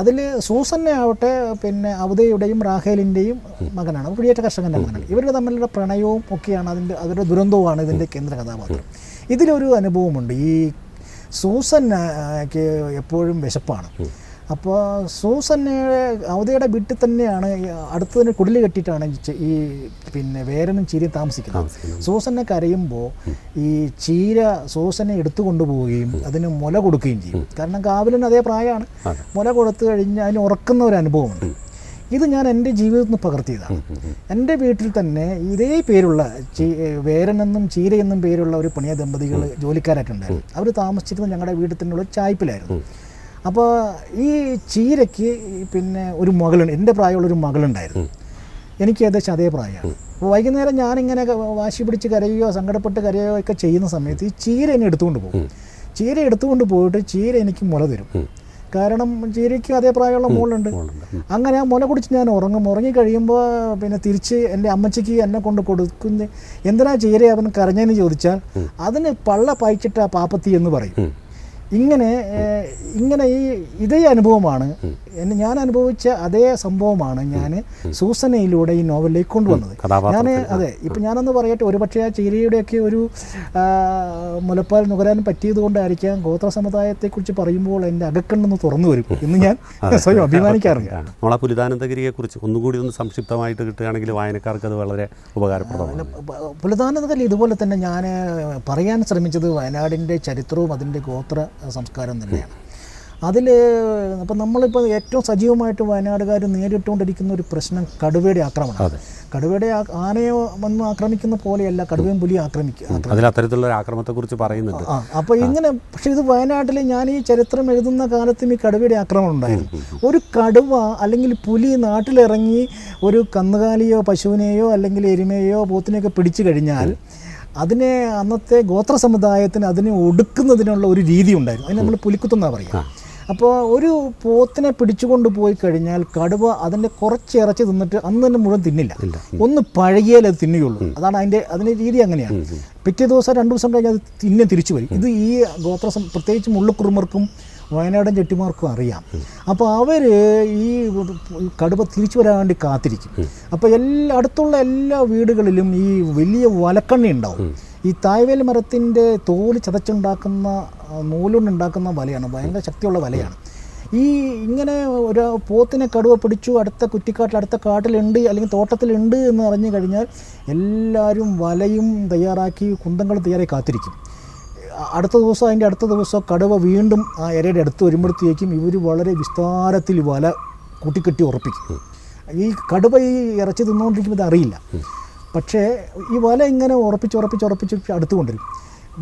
Speaker 4: അതിൽ സൂസന്നയാവട്ടെ പിന്നെ അവതയുടെയും റാഹേലിൻ്റെയും മകനാണ്, കുടിയേറ്റ കർഷകൻ്റെ മകനാണ്. ഇവരുടെ തമ്മിലുള്ള പ്രണയവും ഒക്കെയാണ് അവരുടെ ദുരന്തവുമാണ് ഇതിൻ്റെ കേന്ദ്ര കഥാപാത്രം. ഇതിലൊരു അനുഭവമുണ്ട്. ഈ സൂസന്നയ്ക്ക് എപ്പോഴും വിശപ്പാണ്. അപ്പോൾ സൂസന്നയുടെ അവതയുടെ വീട്ടിൽ തന്നെയാണ് അടുത്ത് തന്നെ കുടിൽ കെട്ടിയിട്ടാണ് ഈ പിന്നെ വേരനും ചീരയും താമസിക്കുന്നത്. സൂസന്നെ കരയുമ്പോൾ ഈ ചീര സൂസന്നെ എടുത്തു കൊണ്ടുപോവുകയും അതിന് മുല കൊടുക്കുകയും ചെയ്യും. കാരണം കാവിലിന് അതേ പ്രായമാണ്. മുല കൊടുത്തു കഴിഞ്ഞാൽ അതിന് ഉറക്കുന്ന ഒരു അനുഭവമുണ്ട്. ഇത് ഞാൻ എൻ്റെ ജീവിതത്തിൽ നിന്ന് പകർത്തിയതാണ്. എൻ്റെ വീട്ടിൽ തന്നെ ഇതേ പേരുള്ള വേരനെന്നും ചീരയെന്നും പേരുള്ള ഒരു പണിയ ദമ്പതികൾ ജോലിക്കാരായിട്ടുണ്ടായിരുന്നു. അവർ താമസിച്ചിരുന്നത് ഞങ്ങളുടെ വീട്ടിൽ തന്നെയുള്ള ചായ്പിലായിരുന്നു. അപ്പോൾ ഈ ചീരയ്ക്ക് പിന്നെ ഒരു മകളുണ്ട്, എൻ്റെ പ്രായമുള്ളൊരു മകളുണ്ടായിരുന്നു. എനിക്ക് ഏകദേശം അതേ പ്രായമാണ്. അപ്പോൾ വൈകുന്നേരം ഞാനിങ്ങനെ വാശി പിടിച്ച് കരയുകയോ സങ്കടപ്പെട്ട് കരയുകയോ ഒക്കെ ചെയ്യുന്ന സമയത്ത് ഈ ചീര എന്നെ എടുത്തുകൊണ്ട് പോകും. ചീര എടുത്തുകൊണ്ട് പോയിട്ട് ചീര എനിക്ക് മുല തരും. കാരണം ചീരയ്ക്ക് അതേ പ്രായമുള്ള മോളുണ്ട്. അങ്ങനെ ആ മുല കുടിച്ച് ഞാൻ ഉറങ്ങിക്കഴിയുമ്പോൾ പിന്നെ തിരിച്ച് എൻ്റെ അമ്മച്ചിക്ക് എന്നെ കൊണ്ട് കൊടുക്കുന്ന എന്തിനാ ചീര അവൻ കരഞ്ഞെന്ന് ചോദിച്ചാൽ അതിന് പള്ള പായിച്ചിട്ട് ആ പാപ്പത്തി എന്ന് പറയും. ഇങ്ങനെ ഇതേ അനുഭവമാണ് ഞാൻ അനുഭവിച്ച അതേ സംഭവമാണ് ഞാൻ സൂസനയിലൂടെ ഈ നോവലിലേക്ക് കൊണ്ടുവന്നത്. ഇപ്പം ഞാനൊന്ന് പറയട്ടെ, ഒരുപക്ഷെ ആ ചീരയുടെയൊക്കെ ഒരു മുലപ്പാൽ നുകരാൻ പറ്റിയത് കൊണ്ടായിരിക്കാം ഗോത്ര സമുദായത്തെക്കുറിച്ച് പറയുമ്പോൾ എൻ്റെ അകക്കണ്ണൊന്ന് തുറന്നു വരും എന്ന് ഞാൻ സ്വയം അഭിമാനിക്കാറുണ്ട്.
Speaker 1: നമ്മളെ പുലിതാനന്ദഗിരിയെക്കുറിച്ച് ഒന്നുകൂടി ഒന്ന് സംക്ഷിപ്തമായിട്ട് കിട്ടുകയാണെങ്കിൽ വായനക്കാർക്ക് അത് വളരെ ഉപകാരപ്രദമാണ്.
Speaker 4: പുലിതാനന്ദഗിരി ഇതുപോലെ തന്നെ ഞാൻ പറയാൻ ശ്രമിച്ചത് വയനാടിൻ്റെ ചരിത്രവും അതിൻ്റെ ഗോത്ര സംസ്കാരം തന്നെയാണ്. അതിൽ അപ്പം നമ്മളിപ്പോൾ ഏറ്റവും സജീവമായിട്ട് വയനാടുകാർ നേരിട്ടുകൊണ്ടിരിക്കുന്ന ഒരു പ്രശ്നം കടുവയുടെ ആക്രമണമാണ്. കടുവയുടെ ആനയെ വന്ന് ആക്രമിക്കുന്ന പോലെയല്ല കടുവയും പുലി
Speaker 1: അതിൽ അത്തരത്തിലുള്ള ആക്രമണത്തെക്കുറിച്ച് പറയുന്നുണ്ട്.
Speaker 4: അപ്പോൾ ഇങ്ങനെ പക്ഷേ ഇത് വയനാട്ടിൽ ഞാൻ ഈ ചരിത്രം എഴുതുന്ന കാലത്തും ഈ കടുവയുടെ ആക്രമണം ഉണ്ടായിരുന്നു. ഒരു കടുവ അല്ലെങ്കിൽ പുലി നാട്ടിലിറങ്ങി ഒരു കന്നുകാലിയോ പശുവിനെയോ അല്ലെങ്കിൽ എരുമയോ പോത്തിനെയൊക്കെ പിടിച്ചു കഴിഞ്ഞാൽ അതിനെ അന്നത്തെ ഗോത്ര സമുദായത്തിന് അതിനെ ഒടുക്കുന്നതിനുള്ള ഒരു രീതി ഉണ്ടായിരുന്നു. അതിന് നമ്മൾ പുലിക്കുത്തെന്നാണ് പറയുക. അപ്പോൾ ഒരു പോത്തിനെ പിടിച്ചുകൊണ്ട് പോയി കഴിഞ്ഞാൽ കടുവ അതിൻ്റെ കുറച്ച് ഇറച്ചി തിന്നിട്ട് അന്ന് തന്നെ മുഴുവൻ തിന്നില്ല, ഒന്ന് പഴകിയാലേ അത് തിന്നുകയുള്ളൂ. അതാണ് അതിൻ്റെ രീതി അങ്ങനെയാണ്. പിറ്റേ ദിവസം 2 ദിവസം കഴിഞ്ഞാൽ അത് തിരിച്ചു വരും. ഇത് ഈ ഗോത്ര പ്രത്യേകിച്ച് മുള്ളുക്കുറുമർക്കും വയനാടൻ ചെട്ടിമാർക്കും അറിയാം. അപ്പോൾ അവർ ഈ കടുവ തിരിച്ചു വരാൻ വേണ്ടി കാത്തിരിക്കും. അപ്പോൾ അടുത്തുള്ള എല്ലാ വീടുകളിലും ഈ വലിയ വലക്കണ്ണി ഉണ്ടാവും. ഈ തായ്വേൽ മരത്തിൻ്റെ തോല് ചതച്ചുണ്ടാക്കുന്ന നൂലുകൊണ്ടുണ്ടാക്കുന്ന വലയാണ്, ഭയങ്കര ശക്തിയുള്ള വലയാണ്. ഇങ്ങനെ ഒരു പോത്തിനെ കടുവ പിടിച്ചു അടുത്ത കുറ്റിക്കാട്ടിൽ അടുത്ത കാട്ടിലുണ്ട് അല്ലെങ്കിൽ തോട്ടത്തിലുണ്ട് എന്ന് അറിഞ്ഞു കഴിഞ്ഞാൽ എല്ലാവരും വലയും തയ്യാറാക്കി കുന്തങ്ങൾ തയ്യാറായി കാത്തിരിക്കും. അതിൻ്റെ അടുത്ത ദിവസം കടുവ വീണ്ടും ആ ഇരയുടെ അടുത്ത് വരുമ്പോഴത്തേക്കും ഇവർ വളരെ വിസ്താരത്തിൽ വല കൂട്ടിക്കെട്ടി ഉറപ്പിക്കും. ഈ കടുവ ഈ ഇറച്ചി തിന്നുകൊണ്ടിരിക്കുമ്പോൾ ഇത് അറിയില്ല. പക്ഷേ ഈ വല ഇങ്ങനെ ഉറപ്പിച്ച് അടുത്ത് കൊണ്ടുവരും.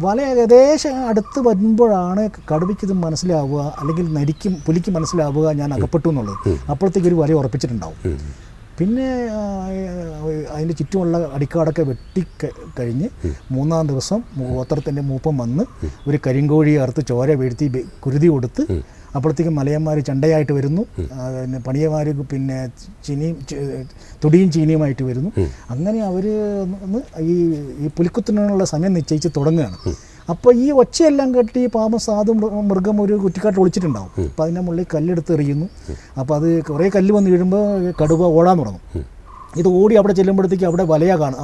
Speaker 4: വല ഏകദേശം അടുത്ത് വരുമ്പോഴാണ് കടുവയ്ക്ക് ഇത് മനസ്സിലാവുക, അല്ലെങ്കിൽ പുലിക്ക് മനസ്സിലാവുക ഞാൻ അകപ്പെട്ടു എന്നുള്ളത്. അപ്പോഴത്തേക്ക് ഒരു വല ഉറപ്പിച്ചിട്ടുണ്ടാവും. പിന്നെ അതിൻ്റെ ചുറ്റുമുള്ള അടിക്കാടൊക്കെ കഴിഞ്ഞ് 3-ാം ദിവസം ഗോത്രത്തിൻ്റെ മൂപ്പം വന്ന് ഒരു കരിങ്കോഴിയെ അറുത്ത് ചോര വീഴ്ത്തി കുരുതി കൊടുത്ത് അപ്പോഴത്തേക്കും മലയന്മാർ ചണ്ടയായിട്ട് വരുന്നു, പിന്നെ പണിയന്മാർ പിന്നെ തുടിയും ചീനിയുമായിട്ട് വരുന്നു. അങ്ങനെ അവർ ഈ പുലിക്കുത്തിനുള്ള സമയം നിശ്ചയിച്ച് തുടങ്ങുകയാണ്. അപ്പോൾ ഈ ഒച്ചയെല്ലാം കെട്ടി പാമ്പം സാധു മൃഗം ഒരു കുറ്റിക്കാട്ട് ഒളിച്ചിട്ടുണ്ടാവും. അപ്പോൾ അതിൻ്റെ മുകളിൽ കല്ലെടുത്ത് എറിയുന്നു. അപ്പോൾ അത് കുറേ കല്ല് വന്ന് വീഴുമ്പോൾ കടുവ ഓടാൻ തുടങ്ങും. ഇത് ഓടി അവിടെ ചെല്ലുമ്പോഴത്തേക്ക് അവിടെ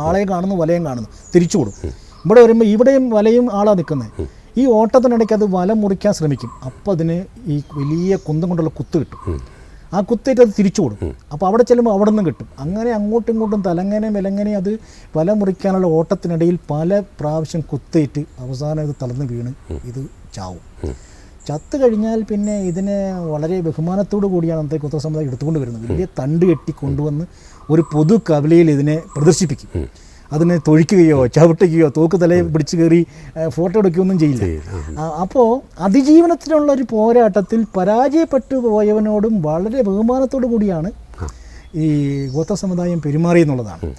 Speaker 4: ആളെയും കാണുന്നു, വലയും കാണുന്നു, തിരിച്ചു കൊടുക്കും. ഇവിടെ വരുമ്പോൾ ഇവിടെയും വലയും ആളാണ് നിൽക്കുന്നത്. ഈ ഓട്ടത്തിനിടയ്ക്ക് അത് വല മുറിക്കാൻ ശ്രമിക്കും. അപ്പോൾ അതിന് ഈ വലിയ കുന്തം കൊണ്ടുള്ള കുത്ത് കിട്ടും. ആ കുത്തേറ്റ് അത് തിരിച്ചു കൊടുക്കും. അപ്പോൾ അവിടെ ചെല്ലുമ്പോൾ അവിടെ നിന്നും കിട്ടും. അങ്ങനെ അങ്ങോട്ടും ഇങ്ങോട്ടും തലങ്ങനെ വിലങ്ങനെ അത് വല മുറിക്കാനുള്ള ഓട്ടത്തിനിടയിൽ പല പ്രാവശ്യം കുത്തേറ്റ് അവസാനം ഇത് തളർന്ന് വീണ് ഇത് ചാവും. ചത്ത് കഴിഞ്ഞാൽ പിന്നെ ഇതിനെ വളരെ ബഹുമാനത്തോടു കൂടിയാണ് അന്നത്തെ ഗോത്ര സമുദായം എടുത്തുകൊണ്ട് വരുന്നത്. വലിയ തണ്ട് കെട്ടി കൊണ്ടുവന്ന് ഒരു പൊതു കവലയിൽ ഇതിനെ പ്രദർശിപ്പിക്കും. അതിനെ തൊഴിക്കുകയോ ചവിട്ടുകയോ തോക്ക് തലയിൽ പിടിച്ച് കയറി ഫോട്ടോ എടുക്കുകയൊന്നും ചെയ്യില്ല. അപ്പോൾ അതിജീവനത്തിനുള്ള ഒരു പോരാട്ടത്തിൽ പരാജയപ്പെട്ടു പോയവനോടും വളരെ ബഹുമാനത്തോടു കൂടിയാണ് ഈ ഗോത്ര സമുദായം പെരുമാറിയെന്നുള്ളതാണ്.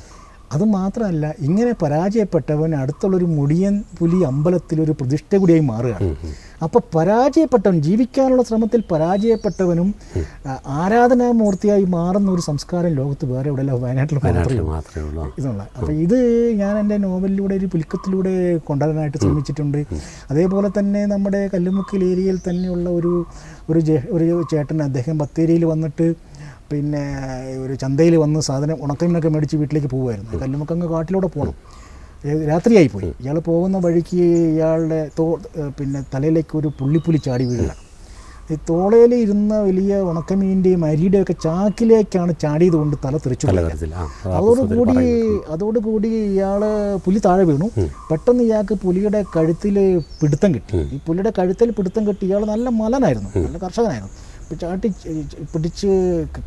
Speaker 4: അതുമാത്രമല്ല, ഇങ്ങനെ പരാജയപ്പെട്ടവൻ അടുത്തുള്ളൊരു മുടിയൻ പുലി അമ്പലത്തിലൊരു പ്രതിഷ്ഠ കൂടിയായി മാറുകയാണ്. അപ്പോൾ പരാജയപ്പെട്ടവൻ, ജീവിക്കാനുള്ള ശ്രമത്തിൽ പരാജയപ്പെട്ടവനും ആരാധനാമൂർത്തിയായി മാറുന്ന ഒരു സംസ്കാരം ലോകത്ത് വേറെ എവിടെയല്ല, വയനാട്ടിൽ മാത്രമേ ഉള്ളൂ ഇതുള്ള. അപ്പോൾ ഇത് ഞാൻ എൻ്റെ നോവലിലൂടെ ഒരു പുലിക്കത്തിലൂടെ കൊണ്ടുവരാനായിട്ട് ശ്രമിച്ചിട്ടുണ്ട്. അതേപോലെ തന്നെ നമ്മുടെ കല്ലുമുക്കിൽ ഏരിയയിൽ തന്നെയുള്ള ഒരു ചേട്ടൻ, അദ്ദേഹം ബത്തേരിയിൽ വന്നിട്ട് പിന്നെ ഒരു ചന്തയിൽ വന്ന് സാധനം ഉണക്കമീനൊക്കെ മേടിച്ച് വീട്ടിലേക്ക് പോകുമായിരുന്നു. കല്ലുമുക്കങ്ങ് കാട്ടിലൂടെ പോകണം, രാത്രിയായി പോയി. ഇയാൾ പോകുന്ന വഴിക്ക് ഇയാളുടെ പിന്നെ തലയിലേക്ക് ഒരു പുള്ളിപ്പുലി ചാടി വീഴുകയാണ്. ഈ തോളയിൽ ഇരുന്ന വലിയ ഉണക്കമീൻ്റെയും അരിയുടെയൊക്കെ ചാക്കിലേക്കാണ് ചാടിയത് കൊണ്ട് തല തെറിച്ചു. അതോടുകൂടി ഇയാൾ പുലി താഴെ വീണു. പെട്ടെന്ന് ഇയാൾക്ക് പുലിയുടെ കഴുത്തിൽ പിടുത്തം കിട്ടി. ഈ പുലിയുടെ കഴുത്തിൽ പിടുത്തം കിട്ടി. ഇയാൾ നല്ല മലനായിരുന്നു, നല്ല കർഷകനായിരുന്നു. ചാട്ടി പിടിച്ച്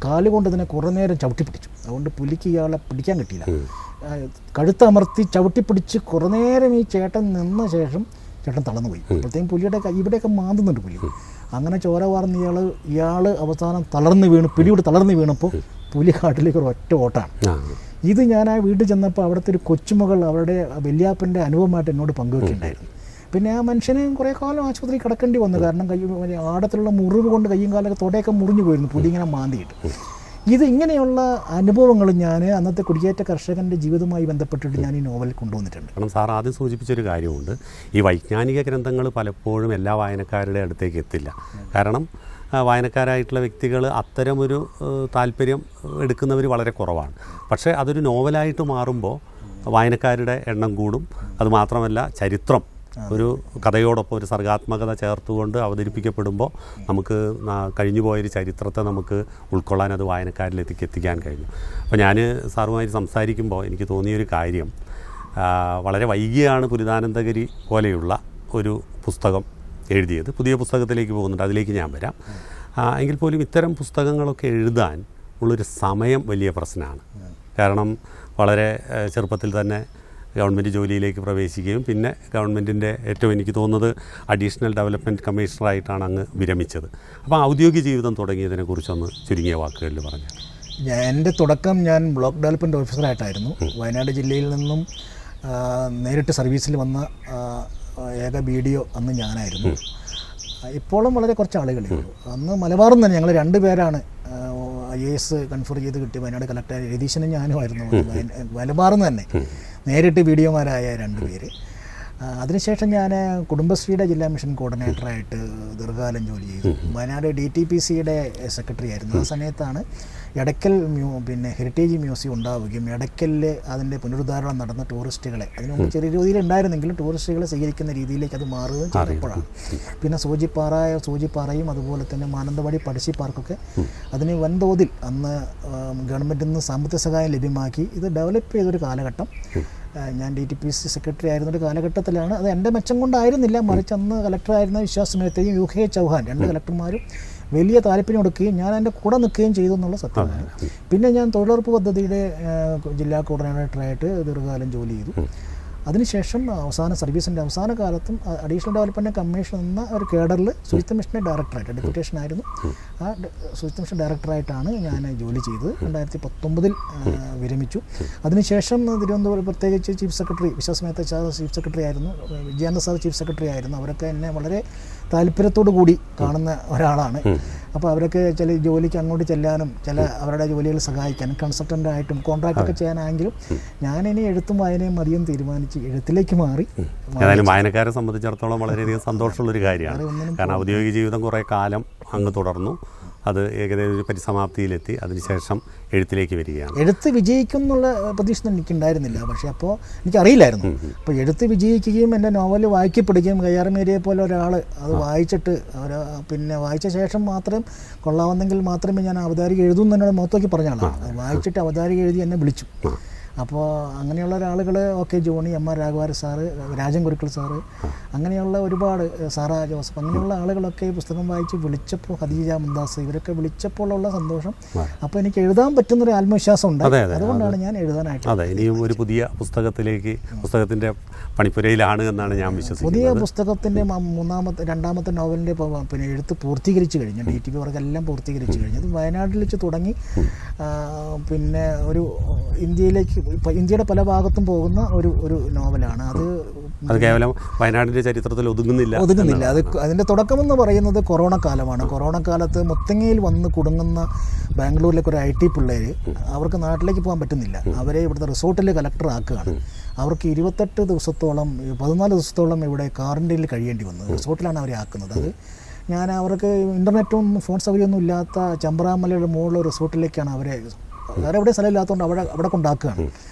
Speaker 4: കാലുകൊണ്ട് ഇതിനെ കുറേ നേരം ചവിട്ടി പിടിച്ചു. അതുകൊണ്ട് പുലിക്ക് ഇയാളെ പിടിക്കാൻ കിട്ടിയില്ല. കഴുത്തമർത്തി ചവിട്ടി പിടിച്ച് കുറേ നേരം ഈ ചേട്ടൻ നിന്ന ശേഷം ചേട്ടൻ തളർന്നു പോയി. അപ്പോഴത്തേക്കും പുലിയുടെ ഇവിടെയൊക്കെ മാന്തുന്നുണ്ട് പുലി. അങ്ങനെ ചോര വാർന്ന് ഇയാൾ അവസാനം തളർന്ന് വീണു. പിടിയോട് തളർന്ന് വീണപ്പോൾ പുലി കാട്ടിലേക്ക് ഒരു ഒറ്റ ഓട്ടാണ്. ഇത് ഞാൻ ആ വീട്ടിൽ ചെന്നപ്പോൾ അവിടുത്തെ ഒരു കൊച്ചുമകൾ അവരുടെ വല്യാപ്പൻ്റെ അനുഭവമായിട്ട് എന്നോട് പങ്കുവെക്കുകയുണ്ടായിരുന്നു. പിന്നെ ആ മനുഷ്യന് കുറേ കാലം ആശുപത്രി കിടക്കേണ്ടി വന്നു. കാരണം ആടത്തിലുള്ള മുറിവ് കൊണ്ട് കയ്യും കാലൊക്കെ തൊടയൊക്കെ മുറിഞ്ഞു പോയിരുന്നു, പുലി ഇങ്ങനെ മാന്തിയിട്ട്. ഇങ്ങനെയുള്ള അനുഭവങ്ങൾ ഞാൻ അന്നത്തെ കുടിയേറ്റ കർഷകൻ്റെ ജീവിതവുമായി ബന്ധപ്പെട്ടിട്ട് ഞാൻ ഈ നോവൽ കൊണ്ടുവന്നിട്ടുണ്ട്.
Speaker 1: കാരണം സാർ ആദ്യം സൂചിപ്പിച്ചൊരു കാര്യമുണ്ട്, ഈ വൈജ്ഞാനിക ഗ്രന്ഥങ്ങൾ പലപ്പോഴും എല്ലാ വായനക്കാരുടെ അടുത്തേക്ക് എത്തില്ല. കാരണം വായനക്കാരായിട്ടുള്ള വ്യക്തികൾ അത്തരമൊരു താല്പര്യം എടുക്കുന്നവർ വളരെ കുറവാണ്. പക്ഷേ അതൊരു നോവലായിട്ട് മാറുമ്പോൾ വായനക്കാരുടെ എണ്ണം കൂടും. അതുമാത്രമല്ല, ചരിത്രം ഒരു കഥയോടൊപ്പം ഒരു സർഗാത്മകത ചേർത്തുകൊണ്ട് അവതരിപ്പിക്കപ്പെടുമ്പോൾ നമുക്ക് കഴിഞ്ഞുപോയൊരു ചരിത്രത്തെ നമുക്ക് ഉൾക്കൊള്ളാൻ അത് വായനക്കാരിലേക്ക് എത്തിക്കാൻ കഴിഞ്ഞു. അപ്പോൾ ഞാൻ സാറുമായി സംസാരിക്കുമ്പോൾ എനിക്ക് തോന്നിയൊരു കാര്യം, വളരെ വൈകിയാണ് പുരിതാനന്ദഗിരി പോലെയുള്ള ഒരു പുസ്തകം എഴുതിയത്. പുതിയ പുസ്തകത്തിലേക്ക് പോകുന്നുണ്ട്, അതിലേക്ക് ഞാൻ വരാം. എങ്കിൽ പോലും ഇത്തരം പുസ്തകങ്ങളൊക്കെ എഴുതാൻ ഉള്ളൊരു സമയം വലിയ പ്രശ്നമാണ്. കാരണം വളരെ ചെറുപ്പത്തിൽ തന്നെ ഗവൺമെൻറ് ജോലിയിലേക്ക് പ്രവേശിക്കുകയും പിന്നെ ഗവൺമെൻറ്റിൻ്റെ ഏറ്റവും എനിക്ക് തോന്നുന്നത് അഡീഷണൽ ഡെവലപ്മെൻറ്റ് കമ്മീഷണറായിട്ടാണ് അങ്ങ് വിരമിച്ചത്. അപ്പോൾ ഔദ്യോഗിക ജീവിതം തുടങ്ങിയതിനെക്കുറിച്ചൊന്ന് ചുരുങ്ങിയ വാക്കുകളിൽ പറഞ്ഞു.
Speaker 3: എൻ്റെ തുടക്കം ഞാൻ ബ്ലോക്ക് ഡെവലപ്മെൻറ്റ് ഓഫീസറായിട്ടായിരുന്നു. വയനാട് ജില്ലയിൽ നിന്നും നേരിട്ട് സർവീസിൽ വന്ന ഏക BDO അന്ന് ഞാനായിരുന്നു. ഇപ്പോഴും വളരെ കുറച്ച് ആളുകളേ ഉള്ളൂ. അന്ന് മലബാറിൽ നിന്ന് ഞങ്ങൾ 2 പേരാണ് IAS കൺഫർ ചെയ്ത് കിട്ടിയ വയനാട് കളക്ടർ രതീശനും ഞാനുമായിരുന്നു. മലബാറിൽ നിന്ന് തന്നെ നേരിട്ട് BDOമാരായ 2 പേര്. അതിനുശേഷം ഞാൻ കുടുംബശ്രീയുടെ ജില്ലാ മിഷൻ കോർഡിനേറ്ററായിട്ട് ദീർഘകാലം ജോലി ചെയ്തു. വയനാട് DTPCയുടെ സെക്രട്ടറി ആയിരുന്നു. ആ സമയത്താണ് എടക്കൽ പിന്നെ ഹെറിറ്റേജ് മ്യൂസിയം ഉണ്ടാവുകയും എടക്കലിൽ അതിൻ്റെ പുനരുദ്ധാരണം നടന്ന ടൂറിസ്റ്റുകളെ, അതിന് മുമ്പ് ചെറിയ രീതിയിൽ ഉണ്ടായിരുന്നെങ്കിലും ടൂറിസ്റ്റുകളെ സ്വീകരിക്കുന്ന രീതിയിലേക്ക് അത് മാറുകയും ചെയ്തപ്പോഴാണ്. പിന്നെ സൂചിപ്പാറയും അതുപോലെ തന്നെ മാനന്തവാടി പഴശ്ശി പാർക്കൊക്കെ അതിന് വൻതോതിൽ അന്ന് ഗവൺമെൻറ്റിൽ നിന്ന് സാമ്പത്തിക സഹായം ലഭ്യമാക്കി ഇത് ഡെവലപ്പ് ചെയ്തൊരു കാലഘട്ടം. ഞാൻ DTPC സെക്രട്ടറി ആയിരുന്നൊരു കാലഘട്ടത്തിലാണ്. അത് എൻ്റെ മെച്ചം കൊണ്ടായിരുന്നില്ല, മറിച്ച് അന്ന് കളക്ടറായിരുന്ന വിശ്വാസ് മേത്തയും UK ചൗഹാൻ 2 കളക്ടർമാരും വലിയ താല്പര്യം കൊടുക്കുകയും ഞാൻ എൻ്റെ കൂടെ നിൽക്കുകയും ചെയ്തു എന്നുള്ള സത്യമാണ്. പിന്നെ ഞാൻ തൊഴിലുറപ്പ് പദ്ധതിയുടെ ജില്ലാ കോർഡിനേറ്ററായിട്ട് ദീർഘകാലം ജോലി ചെയ്തു. അതിനുശേഷം സർവീസിൻ്റെ അവസാന കാലത്തും അഡീഷണൽ ഡെവലപ്മെൻറ്റ് കമ്മീഷൻ എന്ന ഒരു കേഡറിൽ ശുചിത്വ മിഷൻ്റെ ഡയറക്ടറായിട്ട് ഡെപ്യൂട്ടേഷൻ ആയിരുന്നു. ആ ശുചിത്വ മിഷൻ ഡയറക്ടറായിട്ടാണ് ഞാൻ ജോലി ചെയ്തത്. 2019 വിരമിച്ചു. അതിനുശേഷം തിരുവനന്തപുരം പ്രത്യേകിച്ച് chief secretary Vishwas Mehta chief secretary ആയിരുന്നു, വിജയാനന്ദ സാർ ചീഫ് സെക്രട്ടറി ആയിരുന്നു. അവരൊക്കെ എന്നെ വളരെ താല്പര്യത്തോടു കൂടി കാണുന്ന ഒരാളാണ്.
Speaker 4: അപ്പോൾ അവരൊക്കെ ചില ജോലിക്ക് അങ്ങോട്ട് ചെല്ലാനും ചില അവരുടെ ജോലികൾ സഹായിക്കാനും കൺസൾട്ടൻ്റായിട്ടും കോൺട്രാക്റ്റൊക്കെ ചെയ്യാനായെങ്കിലും ഞാനിനി എഴുത്തും വായനയും മതിയും തീരുമാനിച്ച് എഴുത്തിലേക്ക് മാറി.
Speaker 1: ഏതായാലും വായനക്കാരെ സംബന്ധിച്ചിടത്തോളം വളരെയധികം സന്തോഷമുള്ളൊരു കാര്യമാണ്. കാരണം ഔദ്യോഗിക ജീവിതം കുറേ കാലം അങ്ങ് തുടർന്നു, അത് ഏകദേശം ഒരു പരിസമാപ്തിയിലെത്തി, അതിനുശേഷം എഴുത്തിലേക്ക് വരികയാണ്.
Speaker 4: എഴുത്ത് വിജയിക്കും എന്നുള്ള പ്രതീക്ഷ എനിക്കുണ്ടായിരുന്നില്ല, പക്ഷേ അപ്പോൾ എനിക്കറിയില്ലായിരുന്നു. അപ്പോൾ എഴുത്ത് വിജയിക്കുകയും എൻ്റെ നോവൽ വായിക്കപ്പെടുകയും കയ്യാർ മേരിയെ പോലെ ഒരാൾ അത് വായിച്ചിട്ട് പിന്നെ വായിച്ച ശേഷം മാത്രം കൊള്ളാവുന്നെങ്കിൽ മാത്രമേ ഞാൻ അവതാരിക എഴുതും എന്നോട് മുഖത്തോക്കി പറഞ്ഞ ആളാണ്. വായിച്ചിട്ട് അവതാരിക എഴുതി എന്നെ വിളിച്ചു. അപ്പോൾ അങ്ങനെയുള്ള ഒരാളുകൾ ജോണി, എം ആർ രാഘവാര സാറ്, രാജൻ കുരുക്കൾ സാറ്, അങ്ങനെയുള്ള ഒരുപാട് സാറാ ജോസഫ്, അങ്ങനെയുള്ള ആളുകളൊക്കെ ഈ പുസ്തകം വായിച്ച് വിളിച്ചപ്പോൾ, ഖദീജ മുംതാസ്, ഇവരൊക്കെ വിളിച്ചപ്പോഴുള്ള സന്തോഷം, അപ്പോൾ എനിക്ക് എഴുതാൻ പറ്റുന്നൊരു ആത്മവിശ്വാസം ഉണ്ട്. അതുകൊണ്ടാണ് ഞാൻ എഴുതാനായിട്ട്.
Speaker 1: അതെ, ഇനിയും ഒരു പുതിയ പുസ്തകത്തിൻ്റെ പണിപ്പുരയിലാണ് എന്നാണ് ഞാൻ വിശ്വസിക്കുന്നത്.
Speaker 4: പുതിയ പുസ്തകത്തിൻ്റെ രണ്ടാമത്തെ നോവലിൻ്റെ പിന്നെ എഴുത്ത് പൂർത്തീകരിച്ച് കഴിഞ്ഞു. DTP വർക്കെല്ലാം പൂർത്തീകരിച്ച് കഴിഞ്ഞു. അത് വയനാട്ടിൽ വെച്ച് തുടങ്ങി പിന്നെ ഒരു ഇന്ത്യയുടെ പല ഭാഗത്തും പോകുന്ന ഒരു നോവലാണ്. അത്
Speaker 1: കേവലം വയനാടിൻ്റെ ചരിത്രത്തിൽ ഒതുങ്ങുന്നില്ല.
Speaker 4: അത് അതിൻ്റെ തുടക്കമെന്ന് പറയുന്നത് കൊറോണ കാലമാണ്. കൊറോണ കാലത്ത് മുത്തങ്ങയിൽ വന്ന് കുടുങ്ങുന്ന ബാംഗ്ലൂരിലേക്ക് ഒരു IT പിള്ളേർ, അവർക്ക് നാട്ടിലേക്ക് പോകാൻ പറ്റുന്നില്ല. അവരെ ഇവിടുത്തെ റിസോർട്ടിൽ കളക്ടർ ആക്കുകയാണ്. അവർക്ക് 28 ദിവസത്തോളം 14 ദിവസത്തോളം ഇവിടെ ക്വാറന്റൈനിൽ കഴിയേണ്ടി വന്നു. റിസോർട്ടിലാണ് അവരെ ആക്കുന്നത്. അത് ഞാൻ അവർക്ക് ഇൻ്റർനെറ്റും ഫോൺ സൗകര്യമൊന്നും ഇല്ലാത്ത ചമ്പ്രാമലയുടെ മുകളിൽ റിസോർട്ടിലേക്കാണ് അവരെ, വേറെ എവിടെ സ്ഥലമില്ലാത്തതുകൊണ്ട് അവിടെ കൊണ്ടാക്കുകയാണ്.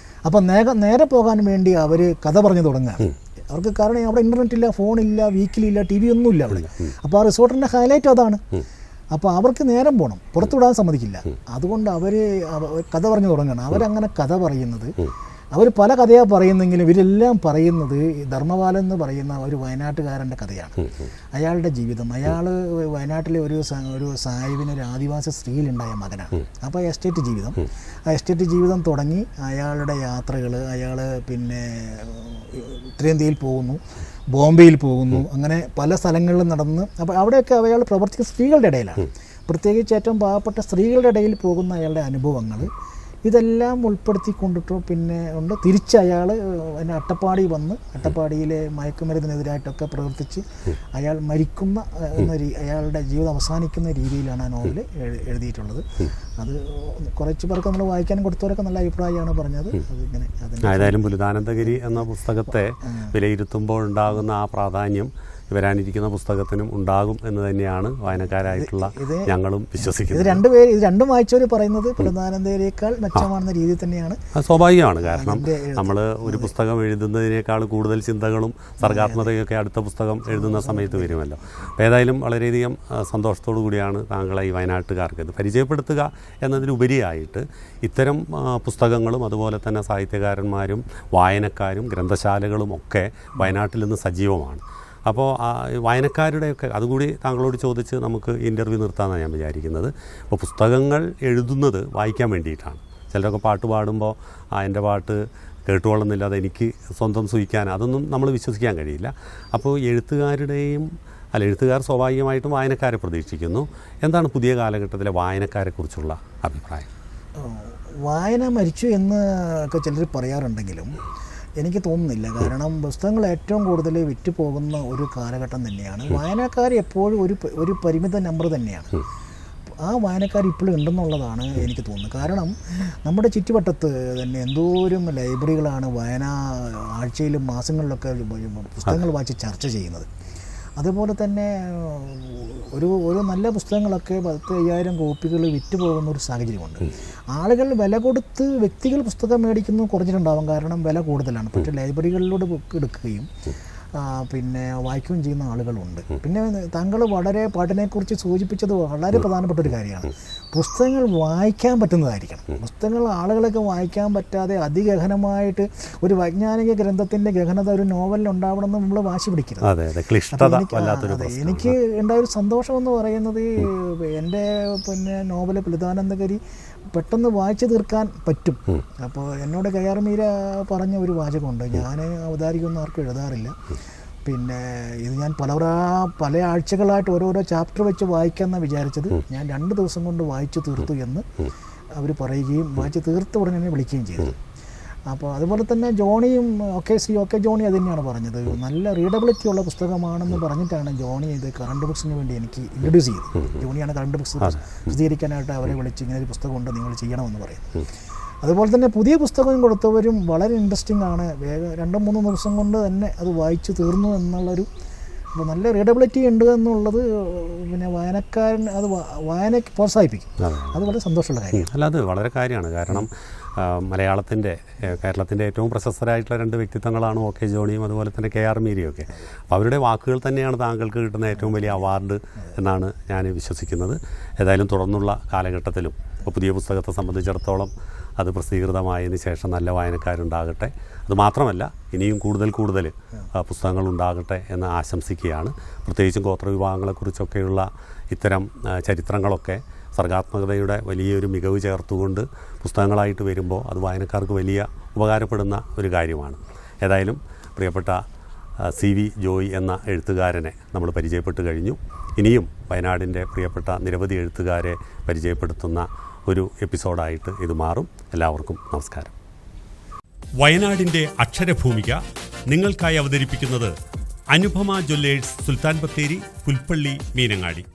Speaker 4: അപ്പം നേരെ പോകാൻ വേണ്ടി അവർ കഥ പറഞ്ഞു തുടങ്ങുകയാണ്. അവർക്ക് കാരണം അവിടെ ഇൻ്റർനെറ്റ് ഇല്ല, ഫോണില്ല, വീക്കിലില്ല, TV ഒന്നുമില്ല അവിടെ. അപ്പോൾ ആ റിസോർട്ടിൻ്റെ ഹൈലൈറ്റ് അതാണ്. അപ്പോൾ അവർക്ക് നേരം പോകണം, പുറത്തുവിടാൻ സമ്മതിക്കില്ല. അതുകൊണ്ട് അവർ കഥ പറഞ്ഞു തുടങ്ങുകയാണ്. അവരങ്ങനെ കഥ പറയുന്നത്, അവർ പല കഥയാണ് പറയുന്നെങ്കിലും ഇവരെല്ലാം പറയുന്നത് ധർമ്മപാലൻ എന്ന് പറയുന്ന ഒരു വയനാട്ടുകാരൻ്റെ കഥയാണ്. അയാളുടെ ജീവിതം, അയാൾ വയനാട്ടിലെ ഒരു സാഹിബിന് ഒരു ആദിവാസി സ്ത്രീയിലുണ്ടായ മകനാണ്. അപ്പോൾ എസ്റ്റേറ്റ് ജീവിതം തുടങ്ങി അയാളുടെ യാത്രകൾ, അയാൾ പിന്നെ ഉത്തരേന്ത്യയിൽ പോകുന്നു, ബോംബെയിൽ പോകുന്നു, അങ്ങനെ പല സ്ഥലങ്ങളിലും നടന്ന്. അപ്പോൾ അവിടെയൊക്കെ അയാൾ പ്രവർത്തിക്കുന്ന സ്ത്രീകളുടെ ഇടയിലാണ്. പ്രത്യേകിച്ച് ഏറ്റവും പാവപ്പെട്ട സ്ത്രീകളുടെ ഇടയിൽ പോകുന്ന അയാളുടെ അനുഭവങ്ങൾ, ഇതെല്ലാം ഉൾപ്പെടുത്തിക്കൊണ്ടിട്ട് പിന്നെ ഉണ്ട്. തിരിച്ച് അയാൾ അട്ടപ്പാടി വന്ന് അട്ടപ്പാടിയിലെ മയക്കുമരുന്നിനെതിരായിട്ടൊക്കെ പ്രവർത്തിച്ച് അയാൾ മരിക്കുന്ന അയാളുടെ ജീവിതം അവസാനിക്കുന്ന രീതിയിലാണ് ആ നോവൽ എഴുതിയിട്ടുള്ളത്. അത് കുറച്ച് പേർക്ക് നമ്മൾ വായിക്കാനും കൊടുത്തവരൊക്കെ നല്ല അഭിപ്രായമാണ് പറഞ്ഞത്. അതിങ്ങനെ
Speaker 1: ഏതായാലും പുലിതാനന്ദഗിരി എന്ന പുസ്തകത്തെ വിലയിരുത്തുമ്പോൾ ഉണ്ടാകുന്ന ആ പ്രാധാന്യം വരാനിരിക്കുന്ന പുസ്തകത്തിനും ഉണ്ടാകും എന്ന് തന്നെയാണ് വായനക്കാരായിട്ടുള്ള ഞങ്ങളും വിശ്വസിക്കുന്നത്.
Speaker 4: ഇത് രണ്ടും വായിച്ചവർ പറയുന്നത് പുലിതാനന്ദഗിരിയേക്കാൾ മെച്ചമാണെന്ന രീതിയിൽ തന്നെയാണ്.
Speaker 1: സ്വാഭാവികമാണ്. കാരണം നമ്മൾ ഒരു പുസ്തകം എഴുതുന്നതിനേക്കാൾ കൂടുതൽ ചിന്തകളും സർഗാത്മകതയൊക്കെ അടുത്ത പുസ്തകം എഴുതുന്ന സമയത്ത് വരുമല്ലോ. ഏതായാലും വളരെയധികം സന്തോഷത്തോടു കൂടിയാണ് താങ്കളെ ഈ വയനാട്ടുകാർക്ക് ഇത് പരിചയപ്പെടുത്തുക എന്നതിലുപരിയായിട്ട് ഇത്തരം പുസ്തകങ്ങളും അതുപോലെ തന്നെ സാഹിത്യകാരന്മാരും വായനക്കാരും ഗ്രന്ഥശാലകളും ഒക്കെ വയനാട്ടിൽ നിന്ന് സജീവമാണ്. അപ്പോൾ വായനക്കാരുടെയൊക്കെ അതുകൂടി താങ്കളോട് ചോദിച്ച് നമുക്ക് ഇൻ്റർവ്യൂ നിർത്താമെന്നാണ് ഞാൻ വിചാരിക്കുന്നത്. അപ്പോൾ പുസ്തകങ്ങൾ എഴുതുന്നത് വായിക്കാൻ വേണ്ടിയിട്ടാണ്. ചിലരൊക്കെ പാട്ട് പാടുമ്പോൾ എൻ്റെ പാട്ട് കേട്ടുകൊള്ളുന്നില്ല, അതെനിക്ക് സ്വന്തം സൂഹിക്കാൻ, അതൊന്നും നമ്മൾ വിശ്വസിക്കാൻ കഴിയില്ല. അപ്പോൾ എഴുത്തുകാർ സ്വാഭാവികമായിട്ടും വായനക്കാരെ പ്രതീക്ഷിക്കുന്നു. എന്താണ് പുതിയ കാലഘട്ടത്തിലെ വായനക്കാരെക്കുറിച്ചുള്ള അഭിപ്രായം?
Speaker 4: വായന മരിച്ചു എന്ന് ഒക്കെ ചിലർ പറയാറുണ്ടെങ്കിലും എനിക്ക് തോന്നുന്നില്ല. കാരണം പുസ്തകങ്ങൾ ഏറ്റവും കൂടുതൽ വിറ്റ് പോകുന്ന ഒരു കാലഘട്ടം തന്നെയാണ്. വായനക്കാർ എപ്പോഴും ഒരു പരിമിത നമ്പർ തന്നെയാണ്. ആ വായനക്കാർ ഇപ്പോഴും ഉണ്ടെന്നുള്ളതാണ് എനിക്ക് തോന്നുന്നത്. കാരണം നമ്മുടെ ചുറ്റുവട്ടത്ത് തന്നെ എന്തോരം ലൈബ്രറികളാണ് ആഴ്ചയിലും മാസങ്ങളിലൊക്കെ പുസ്തകങ്ങൾ വായിച്ച് ചർച്ച ചെയ്യുന്നത്. അതുപോലെ തന്നെ ഒരു നല്ല പുസ്തകങ്ങളൊക്കെ 10,000 കോപ്പികൾ വിറ്റ് പോകുന്ന ഒരു സാഹചര്യമുണ്ട്. ആളുകൾ വില കൊടുത്ത് വ്യക്തികൾ പുസ്തകം മേടിക്കുന്നത് കുറഞ്ഞിട്ടുണ്ടാകും, കാരണം വില കൂടുതലാണ്. പക്ഷേ ലൈബ്രറികളിലൂടെ ബുക്ക് എടുക്കുകയും പിന്നെ വായിക്കുകയും ചെയ്യുന്ന ആളുകളുണ്ട്. പിന്നെ താങ്കൾ വളരെ പാട്ടിനെക്കുറിച്ച് സൂചിപ്പിച്ചത് വളരെ പ്രധാനപ്പെട്ട ഒരു കാര്യമാണ്. പുസ്തകങ്ങൾ വായിക്കാൻ പറ്റുന്നതായിരിക്കണം. പുസ്തകങ്ങൾ ആളുകളൊക്കെ വായിക്കാൻ പറ്റാതെ അതിഗഹനമായിട്ട് ഒരു വൈജ്ഞാനിക ഗ്രന്ഥത്തിൻ്റെ ഗഹനത ഒരു നോവലിൽ ഉണ്ടാവണമെന്ന് നമ്മൾ വാശി പിടിക്കരുത്. എനിക്ക് ഉണ്ടായൊരു സന്തോഷമെന്ന് പറയുന്നത് എൻ്റെ പിന്നെ നോവൽ പുലിതാനന്ദഗിരി പെട്ടെന്ന് വായിച്ചു തീർക്കാൻ പറ്റും. അപ്പോൾ എന്നോട് കയ്യാർ മീര പറഞ്ഞ ഒരു വാചകമുണ്ട്, ഞാൻ അവതാരികയൊന്നും ആർക്കും എഴുതാറില്ല, പിന്നെ ഇത് ഞാൻ പല ആഴ്ചകളായിട്ട് ഓരോരോ ചാപ്റ്റർ വെച്ച് വായിക്കാമെന്നാണ് വിചാരിച്ചത്, ഞാൻ 2 ദിവസം കൊണ്ട് വായിച്ചു തീർത്തു എന്ന് അവർ പറയുകയും വായിച്ച് തീർത്ത ഉടനെ വിളിക്കുകയും ചെയ്തു. അപ്പോൾ അതുപോലെ തന്നെ ജോണിയും ഒക്കെ ജോണി അത് തന്നെയാണ് പറഞ്ഞത്. നല്ല റീഡബിലിറ്റി ഉള്ള പുസ്തകമാണെന്ന് പറഞ്ഞിട്ടാണ് ജോണി ഇത് കറണ്ട് ബുക്സിന് വേണ്ടി എനിക്ക് ഇൻട്രൊഡ്യൂസ് ചെയ്തത്. ജോണിയാണ് കറണ്ട് ബുക്സ് പ്രസിദ്ധീകരിക്കാനായിട്ട് അവരെ വിളിച്ച് ഇങ്ങനെ ഒരു പുസ്തകമുണ്ട്, നിങ്ങൾ ചെയ്യണമെന്ന് പറയുന്നത്. അതുപോലെ തന്നെ പുതിയ പുസ്തകം കൊടുത്തവരും വളരെ ഇൻട്രസ്റ്റിംഗ് ആണ്. വേഗം 2-3 ദിവസം കൊണ്ട് തന്നെ അത് വായിച്ചു തീർന്നു എന്നുള്ളൊരു, അപ്പോൾ നല്ല റീഡബിലിറ്റി ഉണ്ട് എന്നുള്ളത് പിന്നെ വായനക്കാരൻ അത് വായനയ്ക്ക് പ്രോത്സാഹിപ്പിക്കും. അത് വളരെ സന്തോഷമുള്ള കാര്യം.
Speaker 1: അല്ല, അത് വളരെ കാര്യമാണ്. കാരണം കേരളത്തിൻ്റെ ഏറ്റവും പ്രശസ്തരായിട്ടുള്ള 2 വ്യക്തിത്വങ്ങളാണ് OK ജോണിയും അതുപോലെ തന്നെ KR മീരയും ഒക്കെ. അപ്പോൾ അവരുടെ വാക്കുകൾ തന്നെയാണ് താങ്കൾക്ക് കിട്ടുന്ന ഏറ്റവും വലിയ അവാർഡ് എന്നാണ് ഞാൻ വിശ്വസിക്കുന്നത്. ഏതായാലും തുടർന്നുള്ള കാലഘട്ടത്തിലും ഇപ്പോൾ പുതിയ പുസ്തകത്തെ സംബന്ധിച്ചിടത്തോളം അത് പ്രസിദ്ധീകൃതമായതിന് ശേഷം നല്ല വായനക്കാരുണ്ടാകട്ടെ. അതുമാത്രമല്ല, ഇനിയും കൂടുതൽ പുസ്തകങ്ങളുണ്ടാകട്ടെ എന്ന് ആശംസിക്കുകയാണ്. പ്രത്യേകിച്ചും ഗോത്രവിഭാഗങ്ങളെക്കുറിച്ചൊക്കെയുള്ള ഇത്തരം ചരിത്രങ്ങളൊക്കെ സർഗാത്മകതയുടെ വലിയൊരു മികവ് ചേർത്തുകൊണ്ട് പുസ്തകങ്ങളായിട്ട് വരുമ്പോൾ അത് വായനക്കാർക്ക് വലിയ ഉപകാരപ്പെടുന്ന ഒരു കാര്യമാണ്. ഏതായാലും പ്രിയപ്പെട്ട CV ജോയ് എന്ന എഴുത്തുകാരനെ നമ്മൾ പരിചയപ്പെട്ട് കഴിഞ്ഞു. ഇനിയും വയനാടിൻ്റെ പ്രിയപ്പെട്ട നിരവധി എഴുത്തുകാരെ പരിചയപ്പെടുത്തുന്ന ഒരു എപ്പിസോഡായിട്ട് ഇത് മാറും. എല്ലാവർക്കും നമസ്കാരം. വയനാടിൻ്റെ അക്ഷരഭൂമിക നിങ്ങൾക്കായി അവതരിപ്പിക്കുന്നത് അനുപമ ജ്വല്ലേഴ്സ്, സുൽത്താൻ ബത്തേരി, പുൽപ്പള്ളി, മീനങ്ങാടി.